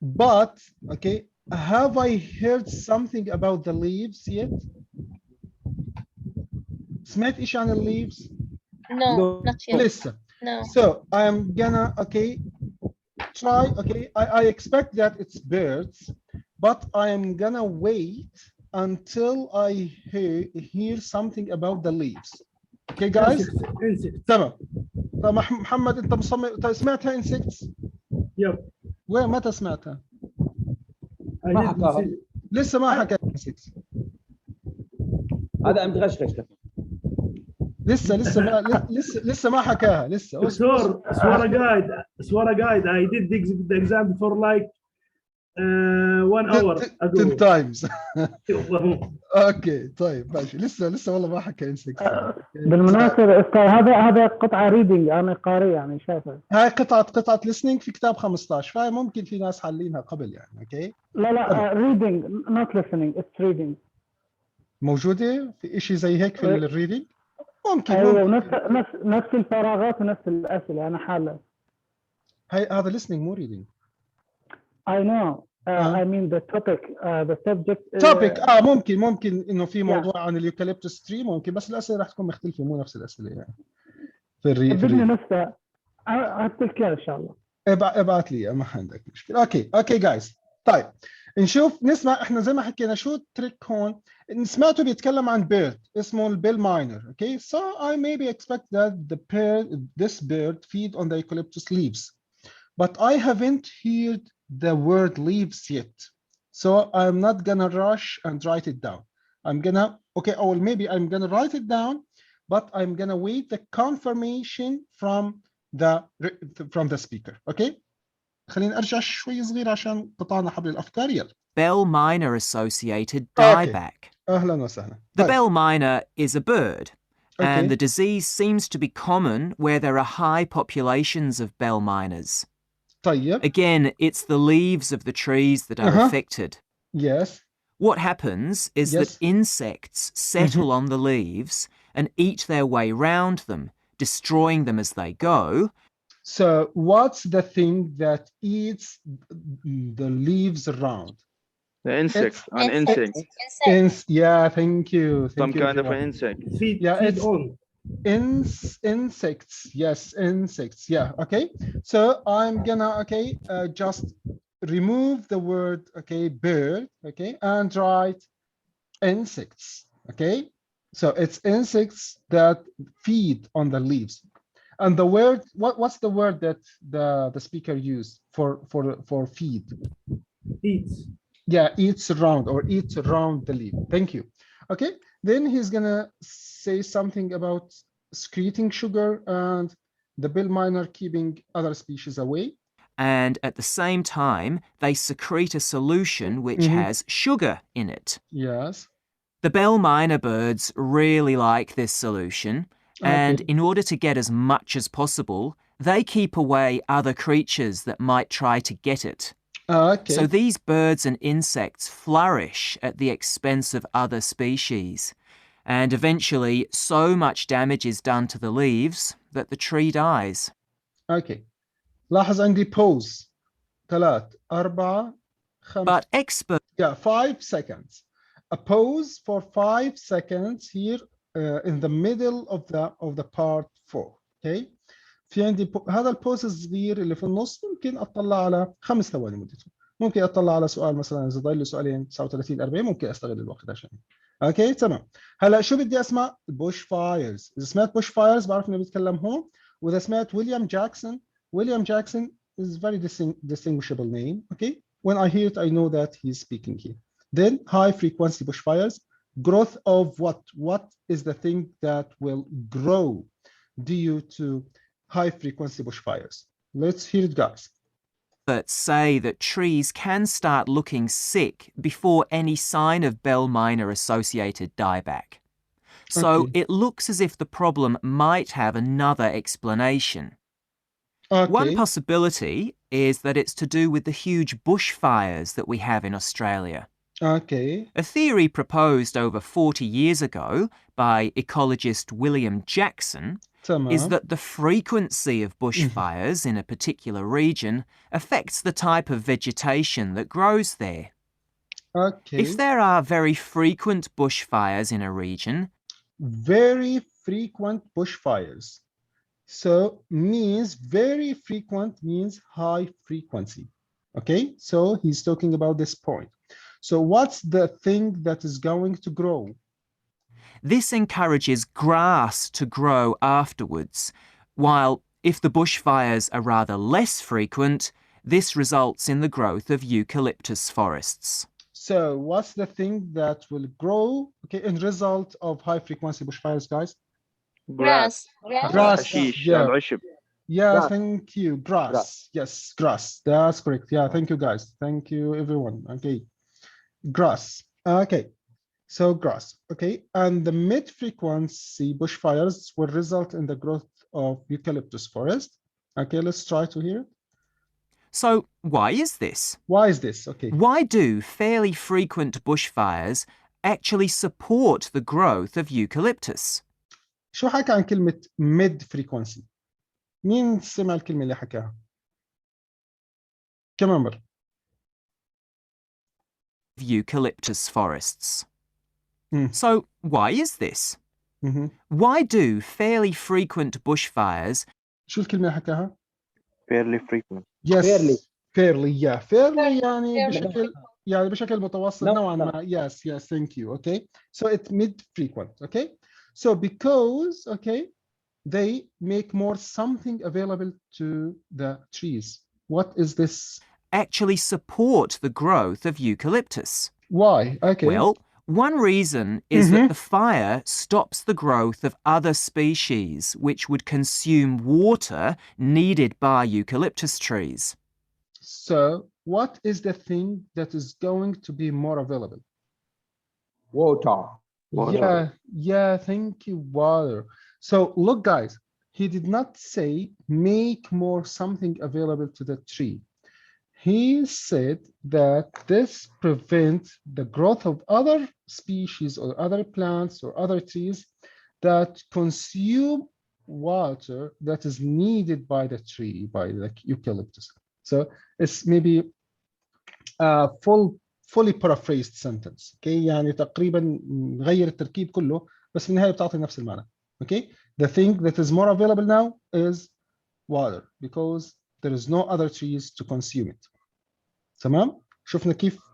but, okay, have I heard something about the leaves yet? سمعت إيش عن leaves? No, not yet. Listen. No. So I am gonna, okay, try, okay, I expect that it's birds, but I am gonna wait until I hear something about the leaves. Okay, guys? تمام. طب محمد أنت مصمم سمعتها insects؟ يب. وين متى سمعتها؟ ما حكاها. لسه ما حكى insects. هذا عم تغشغش لك. لسه ما حكاها لسه. Swara guide. I did the exam for like 1 hour ago. 10 times. اوكي طيب ماشي لسه والله ما حكى انسكت. بالمناسبة استاذ هذا قطعة ريدنج انا قاري يعني شايفها. هاي قطعة listening في كتاب 15 فهي ممكن في ناس حالينها قبل يعني اوكي. لا reading not listening it's reading. موجودة في شيء زي هيك في الريدنج؟ ممكن. ايوه نفس الفراغات ونفس الأسئلة انا حالة. هذا listening مو reading. I know. I mean the topic, the subject. Topic ممكن إنه في موضوع عن اليوكاليبتوس تري ممكن بس الأسئلة راح تكون مختلفة مو نفس الأسئلة يعني. في بدنا نفسها. هتحكي إن شاء الله. ابعت لي ما عندك مشكلة. أوكي جايز. طيب نشوف نسمع إحنا زي ما حكينا شو التريك هون. سمعته بيتكلم عن bird اسمه البيل ماينر. Okay, so I maybe expect that this bird feed on the eucalyptus leaves, but I haven't heard the word leaves yet, so I'm not gonna rush and write it down. I'm gonna maybe I'm gonna write it down, but I'm gonna wait the confirmation from the speaker. Okay, خلينا أرجع شوي صغير عشان قطعنا حبل الأفكار. يلا. Bell minor associated dieback. أهلا وسهلا. The bell minor is a bird, And the disease seems to be common where there are high populations of bell miners. طيب. Again, it's the leaves of the trees that are affected. Yes. What happens is that insects settle on the leaves and eat their way round them, destroying them as they go. So what's the thing that eats the leaves around? The insect, an insect. Yeah, thank you. Some kind of an insect. It's insects. Yes, insects. Yeah, okay. So I'm gonna, just remove the word, bird, and write insects, So it's insects that feed on the leaves. And the word, what's the word that the speaker used for feed? Eats. Yeah, eats around or eats around the leaf. Thank you. Okay, then he's gonna say something about excreting sugar and the bell miner keeping other species away. And at the same time, they secrete a solution which has sugar in it. Yes. The bell miner birds really like this solution, and in order to get as much as possible, they keep away other creatures that might try to get it. So these birds and insects flourish at the expense of other species, and eventually so much damage is done to the leaves that the tree dies. لاحظ عندي pause 3 4 5. But expert. Yeah, 5 seconds. A pause for 5 seconds here in the middle of the part 4. في عندي هذا البوز الصغير اللي في النص ممكن اطلع على 5 ثواني مدته. ممكن اطلع على سؤال مثلا اذا ضل لي سؤالين 39 40 ممكن استغل الوقت عشان. تمام. هلا شو بدي اسمع؟ بوش فايرز. اذا سمعت بوش فايرز بعرف انه بيتكلم هون، واذا سمعت ويليام جاكسون is very distinguishable name. When I hear it, I know that he's speaking here. Then high frequency bushfires, growth of what? What is the thing that will grow due to high frequency bushfires? Let's hear it, guys. But say that trees can start looking sick before any sign of bell miner associated dieback. So it looks as if the problem might have another explanation. One possibility is that it's to do with the huge bushfires that we have in Australia. A theory proposed over 40 years ago by ecologist William Jackson is that the frequency of bushfires in a particular region affects the type of vegetation that grows there. If there are very frequent bushfires in a region, very frequent bushfires. So means very frequent means high frequency. So he's talking about this point. So what's the thing that is going to grow? This encourages grass to grow afterwards, while if the bushfires are rather less frequent, this results in the growth of eucalyptus forests. So what's the thing that will grow in result of high frequency bushfires, guys? Grass. Yeah, thank you. Grass. Yes, grass. That's correct. Yeah, thank you, guys. Thank you, everyone. Grass. So grass. And the mid-frequency bushfires will result in the growth of eucalyptus forest. Let's try to hear it. So why is this? Why is this? Why do fairly frequent bushfires actually support the growth of eucalyptus? شو حكى عن كلمة mid frequency؟ مين سمع الكلمة اللي حكاها؟ كم عمر؟ Eucalyptus forests. So why is this? Why do fairly frequent bushfires? شو الكلمة اللي حكاها؟ Fairly frequent. Yes. Fairly. Yeah. Fairly يعني بشكل متوسط نوعا ما. Yes. Thank you. So it's mid frequent. So because, they make more something available to the trees. What is this? Actually support the growth of eucalyptus. Why? Well, one reason is that the fire stops the growth of other species which would consume water needed by eucalyptus trees. So what is the thing that is going to be more available? Water. Yeah, thank you, water. So look, guys, he did not say make more something available to the tree. He said that this prevents the growth of other species or other plants or other trees that consume water that is needed by the tree, by the eucalyptus. So it's maybe a fully paraphrased sentence. Okay, يعني تقريبا نغير التركيب كله بس في النهاية بتعطي نفس المعنى. Okay, the thing that is more available now is water because there is no other trees to consume it. تمام؟ شفنا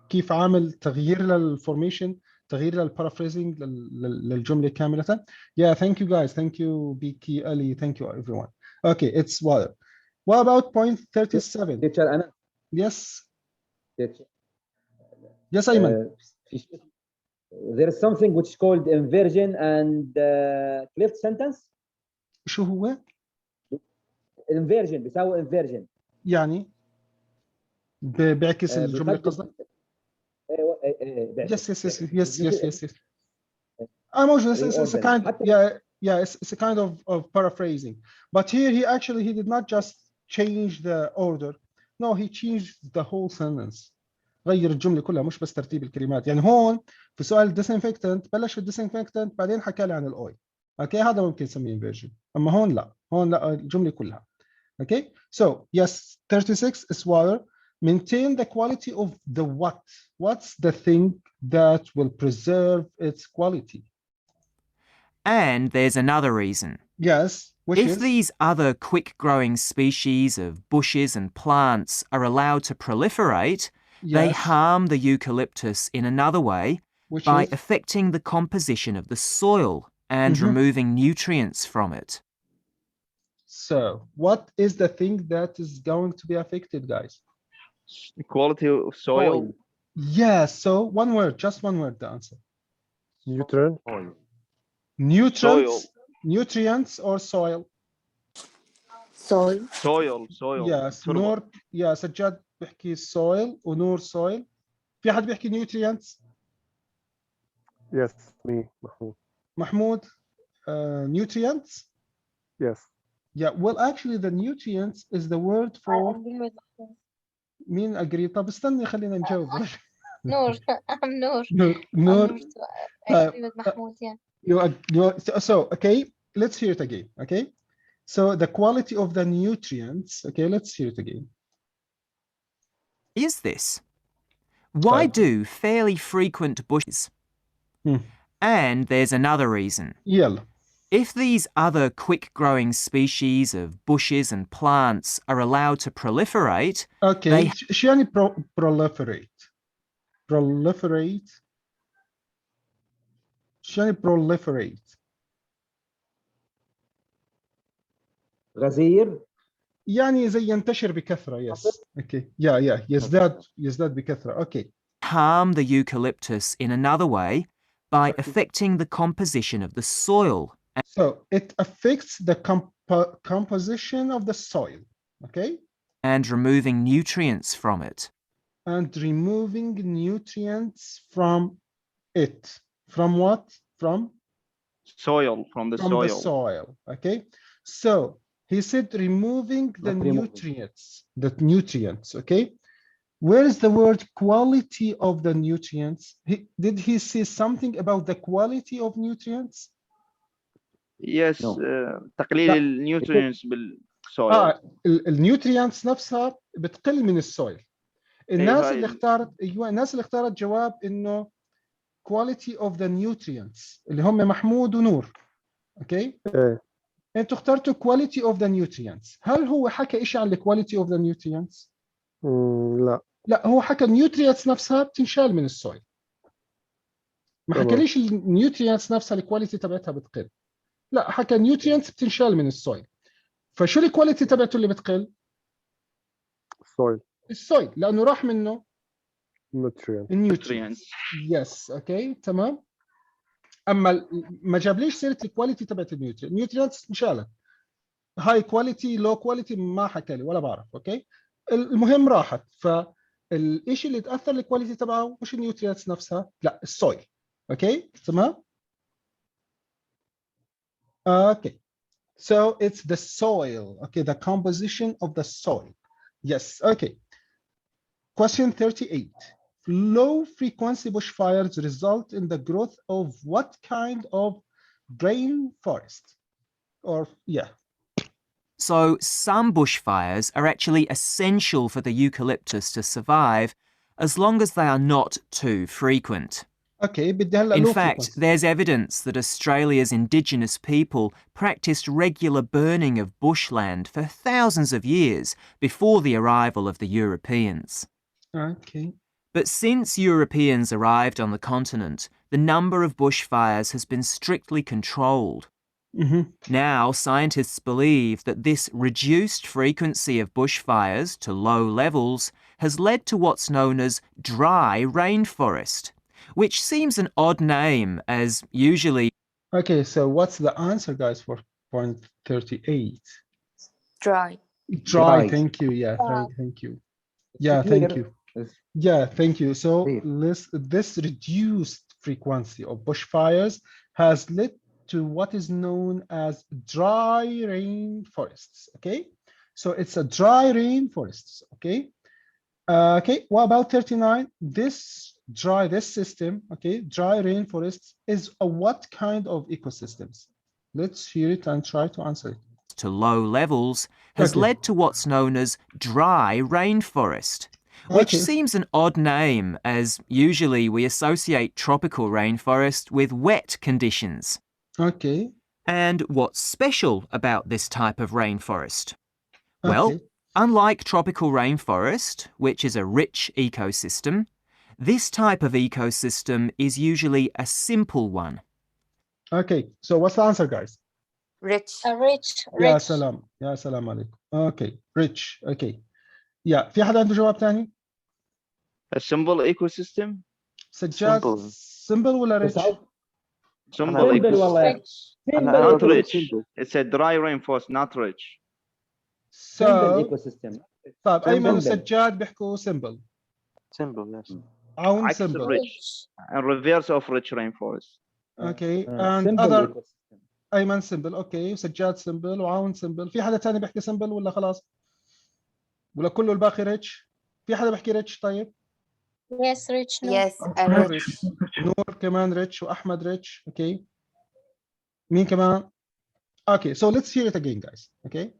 كيف عامل تغيير للفورميشن، تغيير للبارافريزنج للجملة كاملة. Yeah, thank you guys. Thank you Biki, Ali. Thank you everyone. Okay, it's water. What about point 37? Teacher Anna. Yes. Teacher. Yes, Ayman. There is something which is called inversion and cleft sentence. شو هو؟ inversion بيساوي inversion. يعني بيعكس الجملة قصدك؟ Yes. I'm also it's a kind it's a kind of paraphrasing. But here he did not just change the order. No, he changed the whole sentence. غير الجملة كلها مش بس ترتيب الكلمات. يعني هون في سؤال disinfectant بلش بالdisinfectant بعدين حكى لي عن الأويل. اوكي هذا ممكن نسميه inversion. أما هون لا الجملة كلها. Okay, so yes, 36 is water. Maintain the quality of the what? What's the thing that will preserve its quality? And there's another reason. Yes, which if is? These other quick-growing species of bushes and plants are allowed to proliferate, they harm the eucalyptus in another way by affecting the composition of the soil and removing nutrients from it. So, what is the thing that is going to be affected, guys? The quality of soil. Yes, so one word, just one word, the answer. Nutrient. Nutrients, nutrients or soil? Soil. Yes, نور يا سجاد بحكي soil ونور soil. في حد بيحكي nutrients? Yes, me, Mahmoud, nutrients? Yes. Yeah, well, actually, the nutrients is the word for. مين agree؟ طب استني خلينا نجاوب. نور. I'm نور. نور. I agree with Mahmoud, yeah. So, okay, let's hear it again. Okay, so the quality of the nutrients. Okay, let's hear it again. Is this? Why do fairly frequent bushes? And there's another reason. يلا. If these other quick-growing species of bushes and plants are allowed to proliferate, okay, شو يعني proliferate? Proliferate. شو يعني proliferate? غزير. يعني زي ينتشر بكثرة. Yes. Okay. Yeah. يزداد بكثرة. Okay. Harm the eucalyptus in another way by affecting the composition of the soil. So it affects the composition of the soil, okay? And removing nutrients from it. And removing nutrients from it. From what? From? Soil, from the soil. From the soil, okay? So he said removing the nutrients, okay? Where is the word quality of the nutrients? Did he say something about the quality of nutrients? Yes, تقليل النيوترينز بالسويل. النيوترينتس نفسها بتقل من السويل. الناس اللي اختارت جواب انه quality of the nutrients اللي هم محمود ونور. اوكي؟ انتوا اخترتوا quality of the nutrients. هل هو حكى شيء عن quality of the nutrients؟ لا هو حكى النيوترينتس نفسها بتنشال من السويل. ما حكاليش النيوترينتس نفسها الكواليتي تبعتها بتقل. لا حكى نيوترينتس بتنشال من السويل. فشو الكواليتي تبعته اللي بتقل؟ السويل لانه راح منه النيوترينتس. يس اوكي تمام. اما ما جابليش سيره الكواليتي تبعت النيوترينتس انشالت. هاي كواليتي لو كواليتي ما حكى لي ولا بعرف. اوكي المهم راحت. فالشيء اللي تاثر الكواليتي تبعه مش النيوترينتس نفسها لا السويل. اوكي تمام. Okay, so it's the soil. Okay, the composition of the soil. Yes, okay. Question 38. Low frequency bushfires result in the growth of what kind of rainforest? Or, yeah. So some bushfires are actually essential for the eucalyptus to survive as long as they are not too frequent. Okay, in fact, there's evidence that Australia's indigenous people practiced regular burning of bushland for thousands of years before the arrival of the Europeans. Okay. But since Europeans arrived on the continent, the number of bushfires has been strictly controlled. Now, scientists believe that this reduced frequency of bushfires to low levels has led to what's known as dry rainforest, which seems an odd name as usually... Okay, so what's the answer, guys, for point 38? Dry. Dry, thank you. Yeah, right, thank you. Yeah, thank you. Yeah, thank you. So this reduced frequency of bushfires has led to what is known as dry rainforests. Okay, so it's a dry rainforest. Okay, okay. What about 39? This system, okay, dry rainforests is a what kind of ecosystems? Let's hear it and try to answer it. To low levels has led to what's known as dry rainforest, which seems an odd name as usually we associate tropical rainforest with wet conditions. Okay. And what's special about this type of rainforest? Well, unlike tropical rainforest, which is a rich ecosystem, this type of ecosystem is usually a simple one. Okay, so what's the answer, guys? Rich. Rich. يا سلام يا سلام عليكم. Okay, rich. Okay. Yeah, في حدا عنده جواب ثاني؟ A simple ecosystem. سجاد simple ولا rich? Simple ecosystem. Not rich. It's a dry rainforest, not rich. So طيب أيمن وسجاد بيحكوا simple. Simple, yes. عون simple. Rich. And reverse of rich rainforest. Okay, and other أيمن simple. Okay, وسجاد simple وعون simple. في حدا ثاني بيحكي simple ولا خلاص؟ ولا كله الباقي rich؟ في حدا بيحكي rich طيب؟ Yes, rich. No. Yes, rich. نور كمان rich وأحمد rich. Okay. مين كمان؟ Okay, so let's hear it again, guys. Okay.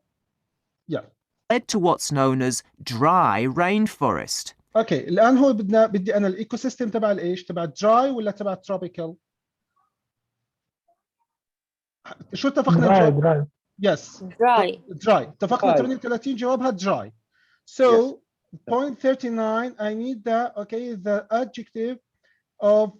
Yeah. Led to what's known as dry rainforest. Okay, الآن هو بدي أنا الإيكو سيستم تبع الإيش؟ تبع dry ولا تبع tropical؟ شو اتفقنا؟ dry. Yes. Dry. اتفقنا 38 جوابها dry. So point 39, I need the adjective of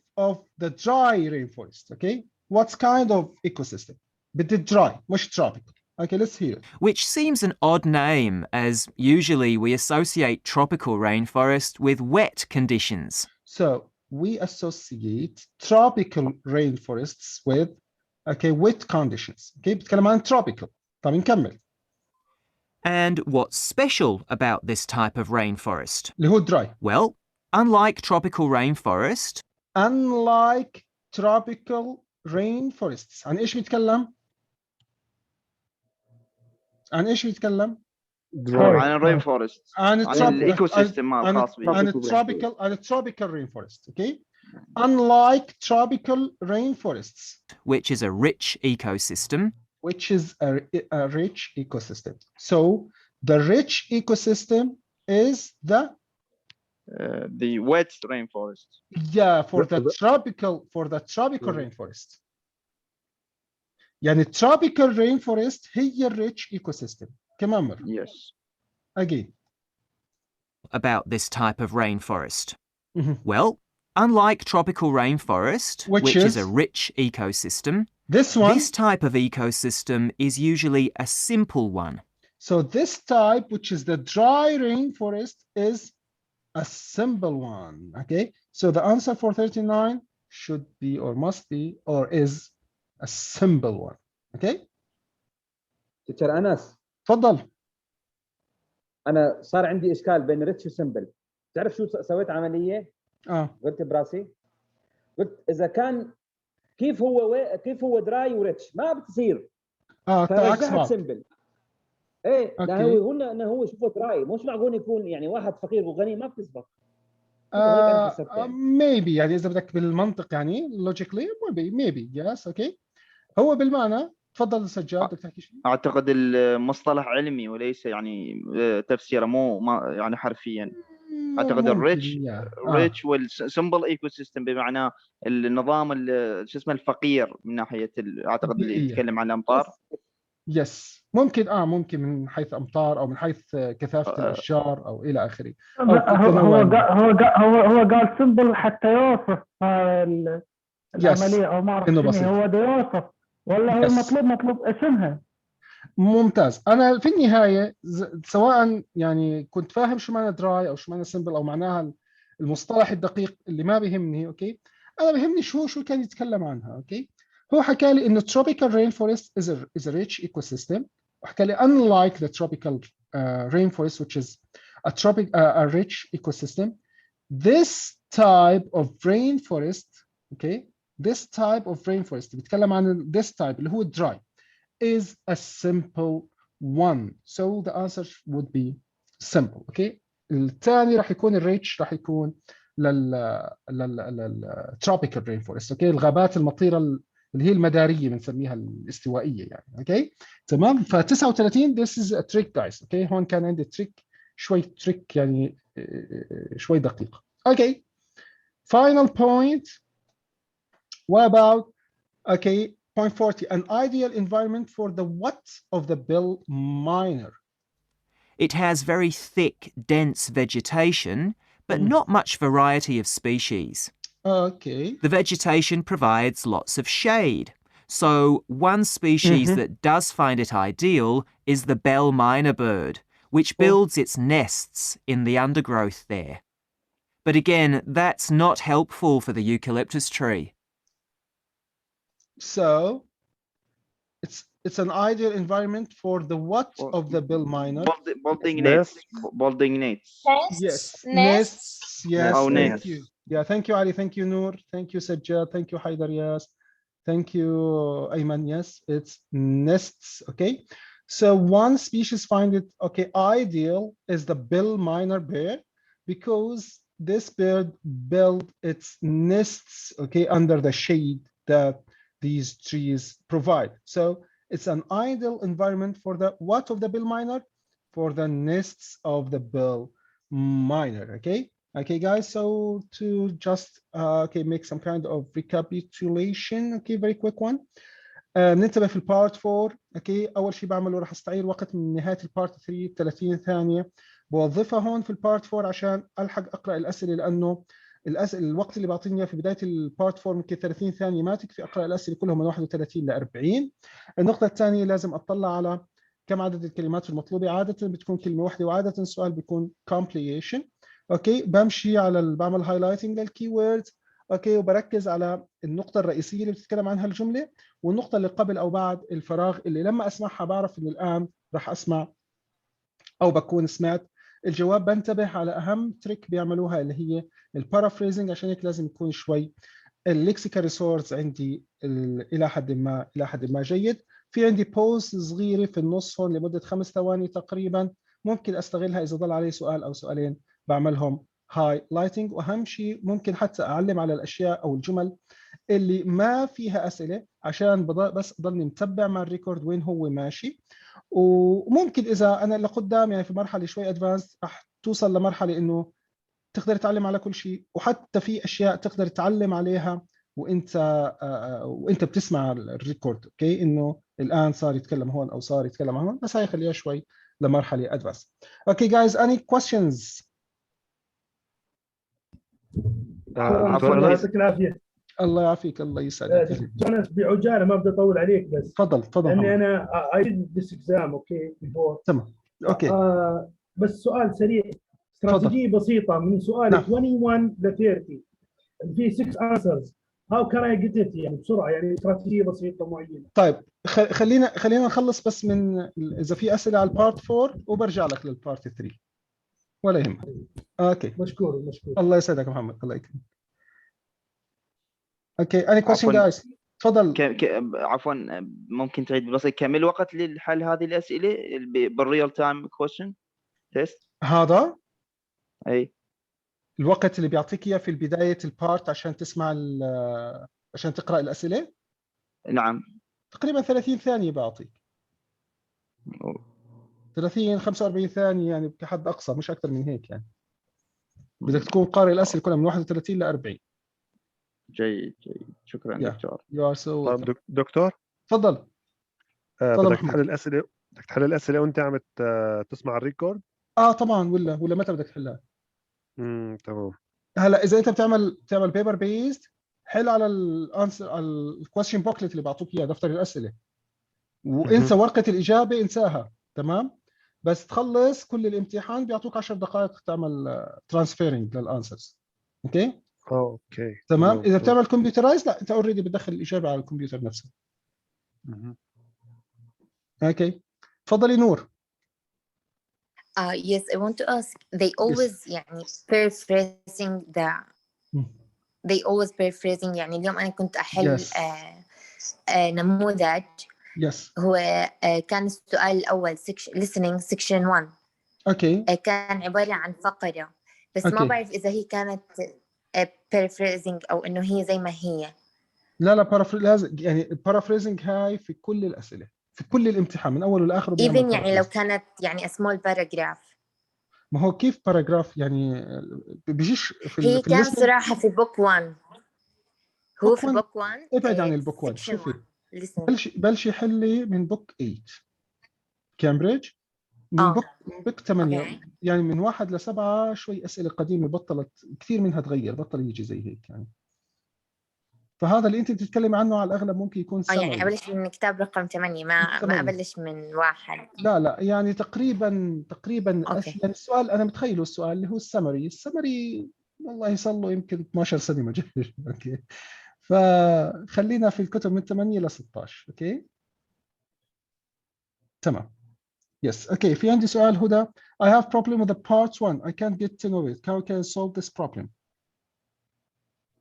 the dry rainforest. Okay, what kind of ecosystem? بدي dry مش tropical. Okay, let's hear it. Which seems an odd name as usually we associate tropical rainforest with wet conditions. So we associate tropical rainforests with wet conditions. Okay, بتكلم عن tropical. طب نكمل. And what's special about this type of rainforest? اللي هو dry. Well, unlike tropical rainforest. Unlike tropical rainforests. عن إيش بيتكلم؟ عن إيش بيتكلم؟ عن rainforest. عن الإيكوسيستم الخاص به. عن tropical rainforest. Okay. Unlike tropical rainforests. Which is a rich ecosystem. Which is a rich ecosystem. So the rich ecosystem is the wet rainforest. Yeah, for the tropical rainforest. يعني tropical rainforest هي rich ecosystem. كمان مرة. Yes. Again. About this type of rainforest. Well, unlike tropical rainforest, which is a rich ecosystem, this type of ecosystem is usually a simple one. So this type, which is the dry rainforest, is a simple one. Okay, so the answer for 39 should be or must be or is a simple one. Okay. تيتشر أنس تفضل. أنا صار عندي إشكال بين ريتش وسمبل. تعرف شو سويت عملية؟ قلت براسي قلت إذا كان كيف هو دراي وريتش ما بتصير عكس فرجعت بعض. سمبل. ايه لا أوكي. هو قلنا انه هو شوفوا دراي، مش معقول يكون يعني واحد فقير وغني ما بتزبط. maybe يعني اذا بدك بالمنطق يعني logically maybe yes اوكي. هو بالمعنى تفضل سجاد بدك تحكي شيء. اعتقد المصطلح علمي وليس يعني تفسيره مو يعني حرفيا. اعتقد الريتش والسمبل ايكو سيستم بمعنى النظام شو اسمه الفقير من ناحيه اعتقد اللي يتكلم عن الامطار. يس ممكن ممكن من حيث امطار او من حيث كثافه الاشجار او الى اخره. هو قال سمبل حتى يوصف العمليه او ما اعرف شنو هو بده يوصف ولا هو مطلوب اسمها. ممتاز. انا في النهايه سواء يعني كنت فاهم شو معنى دراي او شو معنى سمبل او معناها المصطلح الدقيق اللي ما بيهمني. اوكي انا بيهمني شو كان يتكلم عنها. اوكي هو حكى لي انه tropical rainforest is a rich ecosystem، وحكى لي unlike the tropical rainforest which is a rich ecosystem, this type of rainforest بيتكلم عن this type اللي هو dry is a simple one, so the answer would be simple. اوكي الثاني راح يكون الريتش راح يكون لل tropical rainforest. اوكي الغابات المطيره اللي هي المداريه بنسميها الاستوائيه يعني. اوكي تمام. ف 39 this is a trick guys. اوكي هون كان عندي شوي تريك يعني شوي دقيق. اوكي final point. what about point 40 an ideal environment for the what of the bill miner? It has very thick, dense vegetation, but not much variety of species. Okay. The vegetation provides lots of shade. So one species that does find it ideal is the bell miner bird, which builds its nests in the undergrowth there. But again, that's not helpful for the eucalyptus tree. So it's an ideal environment for the what of the bill miner? Building nets. Building nets. Yes. Nests. Yes. Oh, thank nets. you. Yeah, thank you Ali, thank you Noor, thank you Sajjad, thank you Haidar, yes. Thank you Ayman, yes. It's nests. Okay. So one species find it ideal is the bill miner bird because this bird build its nests under the shade that these trees provide. So it's an ideal environment for the what of the bill miner? For the nests of the bill miner. Okay guys, so to just make some kind of recapitulation. Very quick one. ننتبه في البارت 4. اول شيء بعمله راح استعير وقت من نهايه البارت 3 30 ثانيه بوظفها هون في البارت 4 عشان الحق اقرا الاسئله، لانه الوقت اللي بعطيني اياه في بدايه البارت 4 يمكن 30 ثانيه ما تكفي اقرا الاسئله كلهم من 31 ل 40. النقطه الثانيه لازم اطلع على كم عدد الكلمات المطلوبه، عاده بتكون كلمه واحده وعاده السؤال بيكون completion. بمشي على بعمل هايلايتنج للكي ووردز وبركز على النقطه الرئيسيه اللي بتتكلم عنها الجمله، والنقطه اللي قبل او بعد الفراغ اللي لما اسمعها بعرف انه الان راح اسمع او بكون سمعت الجواب. بنتبه على اهم تريك بيعملوها اللي هي البارافريزنج، عشان هيك لازم يكون شوي الليكسيكال ريسورس عندي الى حد ما جيد. في عندي بوز صغيره في النص هون لمده 5 ثواني تقريبا، ممكن استغلها اذا ضل علي سؤال او سؤالين بعملهم هايلايتنج. واهم شيء ممكن حتى اعلم على الاشياء او الجمل اللي ما فيها اسئله عشان بس ضلني متبع مع الريكورد وين هو ماشي. وممكن اذا انا لقدام يعني في مرحله شوي ادفانس راح توصل لمرحله انه تقدر تتعلم على كل شيء، وحتى في اشياء تقدر تتعلم عليها وانت بتسمع الريكورد. انه الان صار يتكلم هون او صار يتكلم هون، بس هاي خليها شوي لمرحله ادفانس. guys, any questions؟ يعطيك العافيه. الله يعافيك، الله يسعدك. انا بعجاله ما بدي اطول عليك، بس تفضل لاني انا I did this exam before. تمام بس سؤال سريع، استراتيجيه بسيطه من سؤال 21 ل 30 في 6 answers. how can I get it يعني بسرعه، يعني استراتيجيه بسيطه معينه. طيب خلينا نخلص بس من اذا في اسئله على البارت 4 وبرجع لك للبارت 3 ولا يهمك. مشكور. الله يسعدك محمد، الله يكرمك. any question guys؟ تفضل. عفوا، ممكن تعيد بس كم الوقت لحل هذه الأسئلة بالريال تايم كويشن تيست؟ هذا أي الوقت اللي بيعطيك إياه في بداية البارت عشان تسمع عشان تقرأ الأسئلة. نعم. تقريبا 30 ثانية بعطيك. 30 45 ثانية يعني كحد أقصى، مش أكثر من هيك يعني. بدك تكون قارئ الأسئلة كلها من 31 ل 40. جيد جيد، شكرا دكتور. طيب دكتور، تفضل. بدك تحل الأسئلة، وأنت عم تسمع الريكورد؟ طبعا. ولا متى بدك تحلها؟ تمام. هلا إذا أنت بتعمل بيبر بيست، حل على الانسر الكويشن بوكلت اللي بعطوك إياه، دفتر الأسئلة، وانسى ورقة الإجابة، انساها. تمام. بس تخلص كل الامتحان بيعطوك 10 دقائق تعمل ترانسفيرنج للانسرز. اوكي. اوكي تمام. اذا بتعمل كمبيوترايز، لا انت اوريدي بتدخل الاجابه على الكمبيوتر نفسه. اوكي. تفضلي نور. Yes, I want to ask. They always يعني paraphrasing they always paraphrasing. يعني اليوم أنا كنت أحل نموذج. هو كان السؤال الأول listening section 1. اوكي. كان عبارة عن فقرة، بس ما بعرف إذا هي كانت paraphrasing أو إنه هي زي ما هي. لا لازم يعني paraphrasing هاي في كل الأسئلة، في كل الامتحان من أوله لآخره. even يعني لو كانت يعني a small paragraph. ما هو كيف باراجراف يعني بيجيش هي كان صراحة في book 1. هو في book 1. ابعد عن البوك 1. شوفي، بلشي حلي من بوك 8 كامبريدج، من بوك 8 يعني من 1 ل 7 شوي أسئلة قديمة بطلت كثير منها تغير، بطل يجي زي هيك يعني. فهذا اللي انت بتتكلم عنه على الاغلب ممكن يكون يعني ابلش من كتاب رقم 8، ما ابلش من 1. لا يعني تقريبا يعني السؤال انا متخيله، السؤال اللي هو السمري والله صار له يمكن 12 سنه ما جاش. اوكي. فخلينا في الكتب من 8 ل 16. اوكي تمام. يس اوكي. في عندي سؤال هدى. I have problem with the part 1. I can't get to know it. How can I solve this problem?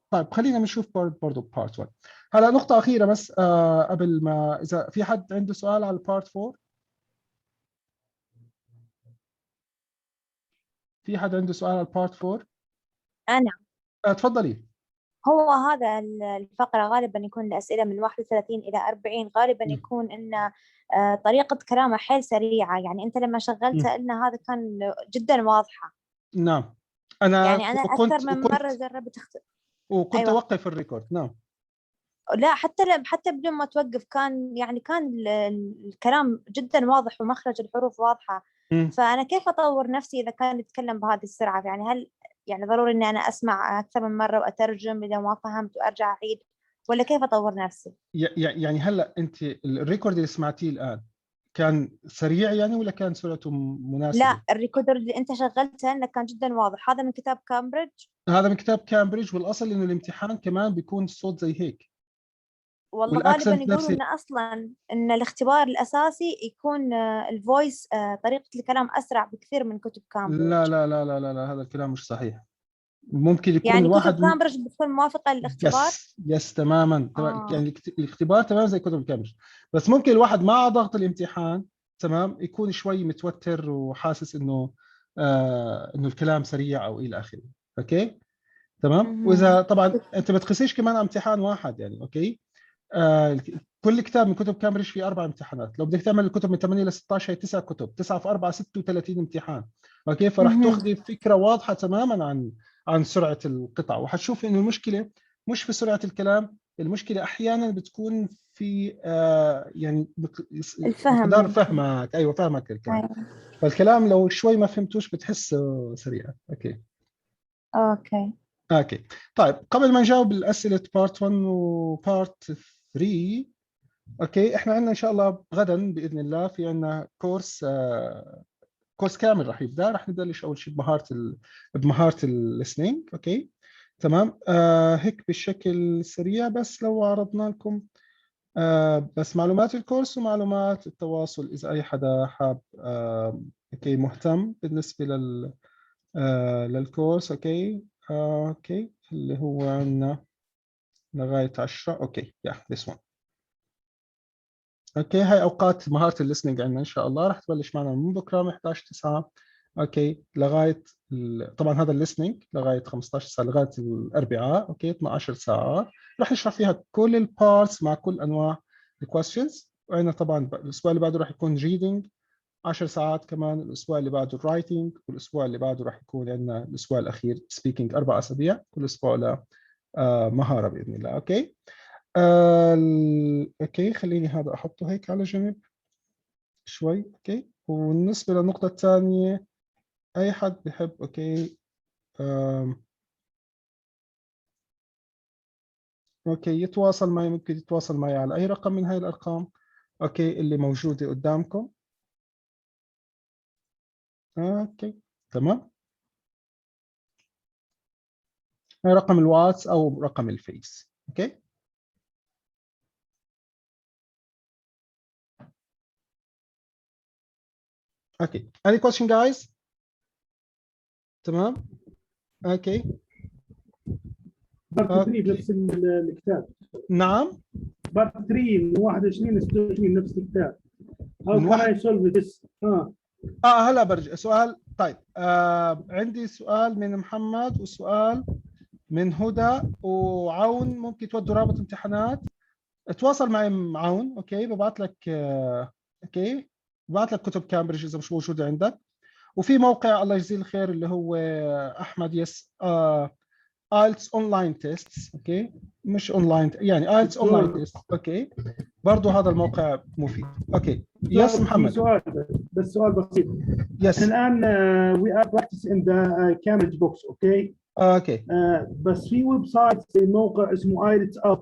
طيب خلينا نشوف برضه بارت 1. هلا نقطة أخيرة بس قبل ما، إذا في حد عنده سؤال على البارت 4؟ في حد عنده سؤال على البارت 4؟ أنا. تفضلي. هو هذا الفقرة غالبا يكون الأسئلة من 31 إلى 40، غالبا يكون إن طريقة كلامه حيل سريعة. يعني أنت لما شغلتها لنا هذا كان جدا واضحة. نعم. أنا يعني أنا أكثر من مرة جربت وكنت أوقف الريكورد. نعم. لا حتى بدون ما توقف كان يعني كان الكلام جدا واضح ومخرج الحروف واضحة. فأنا كيف أطور نفسي إذا كان يتكلم بهذه السرعة؟ يعني هل يعني ضروري إني أنا أسمع أكثر من مرة وأترجم إذا ما فهمت وأرجع أعيد، ولا كيف أطور نفسي؟ يعني هلا أنت الريكورد اللي سمعتيه الآن كان سريع يعني ولا كان سرعته مناسبة؟ لا، الريكوردر اللي أنت شغلته إنه كان جدا واضح. هذا من كتاب كامبريدج. هذا من كتاب كامبريدج، والأصل إنه الامتحان كمان بيكون الصوت زي هيك. والله غالبا يقولوا إن أصلا إن الاختبار الأساسي يكون الفويس طريقة الكلام أسرع بكثير من كتب كامبريدج. لا لا لا لا لا, لا هذا الكلام مش صحيح. ممكن يكون يعني الواحد كتب كامبريدج بتكون موافقة للاختبار. يس تماما. يعني الاختبار تمام زي كتب كامبريدج، بس ممكن الواحد مع ضغط الامتحان تمام يكون شوي متوتر وحاسس انه انه الكلام سريع او الى اخره. اوكي تمام. واذا طبعا انت ما تقيسيش كمان امتحان واحد يعني. اوكي كل كتاب من كتب كامبريدج فيه 4 امتحانات. لو بدك تعمل الكتب من 8 ل 16 هي 9 كتب، 9 في 4 36 امتحان. اوكي فراح تاخذي فكره واضحه تماما عن سرعه القطع، وحتشوفي انه المشكله مش في سرعه الكلام، المشكله احيانا بتكون في يعني مقدار فهمك. ايوه فهمك الكلام. فالكلام لو شوي ما فهمتوش بتحسه سريع. اوكي طيب قبل ما نجاوب الاسئله بارت 1 وبارت 3، اوكي احنا عندنا ان شاء الله غدا باذن الله في عندنا كورس كامل راح يبدا. راح نبلش اول شيء بمهاره الليسننج. اوكي تمام. هيك بشكل سريع بس لو عرضنا لكم بس معلومات الكورس ومعلومات التواصل اذا اي حدا حاب اوكي مهتم بالنسبه للكورس. اوكي اللي هو عندنا لغاية 10. اوكي this one. اوكي هاي اوقات مهارة الليسننج عندنا ان شاء الله راح تبلش معنا من بكره من 11/9. اوكي لغاية طبعا هذا الليسننج لغاية 15/9 لغاية الاربعاء. اوكي 12 ساعة راح نشرح فيها كل البارتس مع كل انواع الكويستشنز. وعندنا طبعا الاسبوع اللي بعده راح يكون ريدنج 10 ساعات كمان. الاسبوع اللي بعده رايتنج، والاسبوع اللي بعده راح يكون عندنا الاسبوع الاخير سبيكينج 4 اسابيع، كل اسبوع له مهارة باذن الله. اوكي اوكي خليني هذا احطه هيك على جنب شوي. اوكي وبالنسبه للنقطه الثانيه اي حد بحب اوكي اوكي يتواصل معي، ممكن يتواصل معي على اي رقم من هاي الارقام اوكي اللي موجوده قدامكم. اوكي تمام، هاي رقم الواتس او رقم الفيس. اوكي اوكي any question guys؟ تمام اوكي بارت 3 نفس الكتاب. نعم بارت 3 من 21 ل 26 نفس الكتاب. How can I solve this؟ هلا برجع سؤال. طيب عندي سؤال من محمد وسؤال من هدى وعون. ممكن تودوا رابط امتحانات. تواصل معي عون. اوكي ببعث لك اوكي ببعث لك كتب كامبريدج اذا مش موجوده عندك. وفي موقع الله يجزيه الخير اللي هو احمد يس IELTS اونلاين تيست. اوكي مش اونلاين يعني IELTS اونلاين تيست. اوكي برضه هذا الموقع مفيد. اوكي يس محمد. سؤال بس سؤال بسيط. يس الان we are practicing the Cambridge books. اوكي اوكي بس في ويب سايت موقع اسمه IELTS up.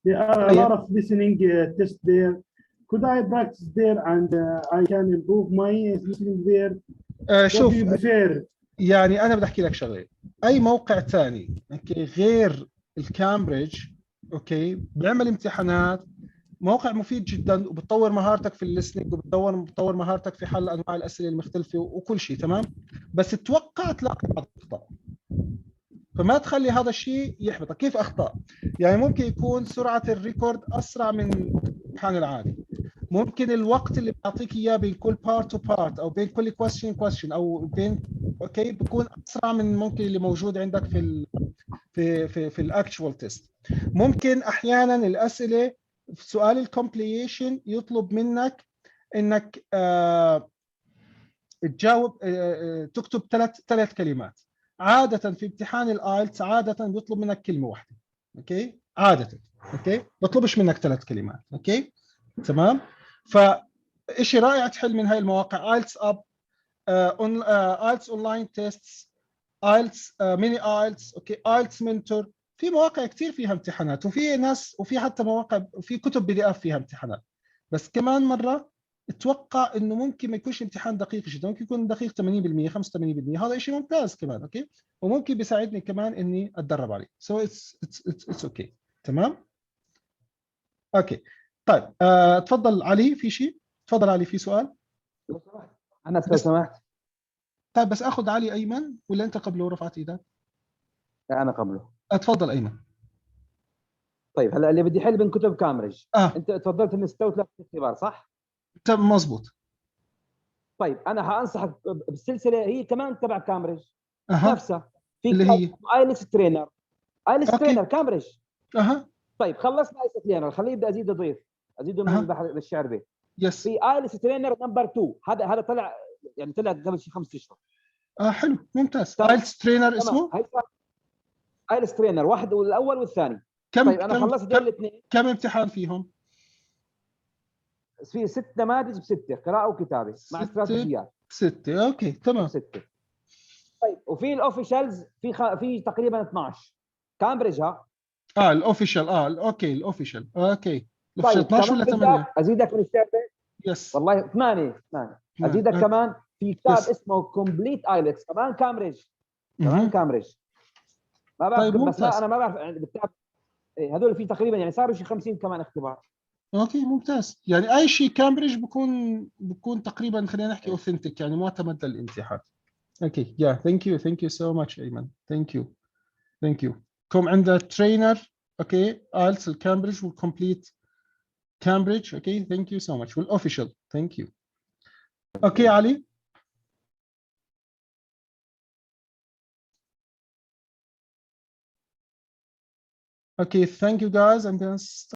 There are a lot of listening tests there. Could I practice there and I can improve my listening there? شوف يعني انا بدي احكي لك شغله. اي موقع ثاني اوكي غير الكامبريدج اوكي بيعمل امتحانات، موقع مفيد جدا وبتطور مهارتك في الليسننج وبتطور مهارتك في حل انواع الاسئله المختلفه وكل شيء تمام. بس تتوقع تلاقي بعض الاخطاء، فما تخلي هذا الشيء يحبطك. كيف اخطاء؟ يعني ممكن يكون سرعه الريكورد اسرع من الامتحان العادي، ممكن الوقت اللي بيعطيك اياه بين كل بارت وبارت او بين كل كويستشن او بين اوكي بيكون اسرع من ممكن اللي موجود عندك في الاكتشوال تيست. ممكن احيانا الاسئله في سؤال الكومبليشن يطلب منك انك تجاوب تكتب ثلاث كلمات. عاده في امتحان الايلتس عاده بيطلب منك كلمه واحده. اوكي عاده اوكي بيطلبش منك 3 كلمات. اوكي تمام. فشيء رائع تحل من هاي المواقع IELTS up IELTS اونلاين تيستس IELTS ميني IELTS اوكي IELTS منتور. في مواقع كثير فيها امتحانات وفي ناس وفي حتى مواقع وفي كتب PDF فيها امتحانات. بس كمان مره اتوقع انه ممكن ما يكونش امتحان دقيق جدا، ممكن يكون دقيق 80% 85%. هذا شيء ممتاز كمان. اوكي وممكن بيساعدني كمان اني اتدرب عليه. so it's okay تمام. اوكي طيب تفضل علي. في شيء؟ تفضل علي في سؤال. انا لو سمحت. طيب بس اخذ علي ايمن ولا انت قبله رفعت ايدك؟ انا قبله. اتفضل ايمن. طيب هلا اللي بدي يحل من كتب كامبريدج انت تفضلت ان 36 اختبار صح؟ تمام مزبوط. طيب انا حانصحك بالسلسله هي كمان تبع كامبريدج نفسها في اللي هي IELTS ترينر. IELTS ترينر كامبريدج. طيب خلصنا IELTS ترينر خليه بدي ازيد اضيف ازيده من البحر للشعر يس في IELTS ترينر نمبر 2. هذا طلع يعني طلع قبل شي 5 اشهر. حلو ممتاز. IELTS ترينر اسمه IELTS ترينر واحد والاول والثاني. كم طيب انا خلصت دول الاثنين. كم امتحان فيهم؟ في 6 نماذج ب6 قراءه وكتابه مع استراتيجيات 6. اوكي تمام 6. طيب وفي الاوفيشالز في تقريبا 12 كامبريدج الاوفيشال اوكي الاوفيشال اوكي. طيب 12 ولا 8؟ ازيدك من الشعبه. يس والله 8 ازيدك كمان في كتاب اسمه كومبليت ايلتس كمان كامبريدج. كمان كامبريدج ما بعرف. طيب بس انا ما بعرف يعني بالكتاب هذول في تقريبا يعني صاروا شي 50 كمان اختبار. اوكي ممتاز. يعني اي شيء كامبريدج بكون تقريبا خلينا نحكي اوثنتيك يعني معتمد للامتحان. اوكي ثانك يو سو ماتش ايمن. ثانك يو كم عندها ترينر Okay, IELTS Cambridge will complete Cambridge. Okay, thank you so much. Will official. Thank you. Okay, Ali. Okay, thank you guys. I'm gonna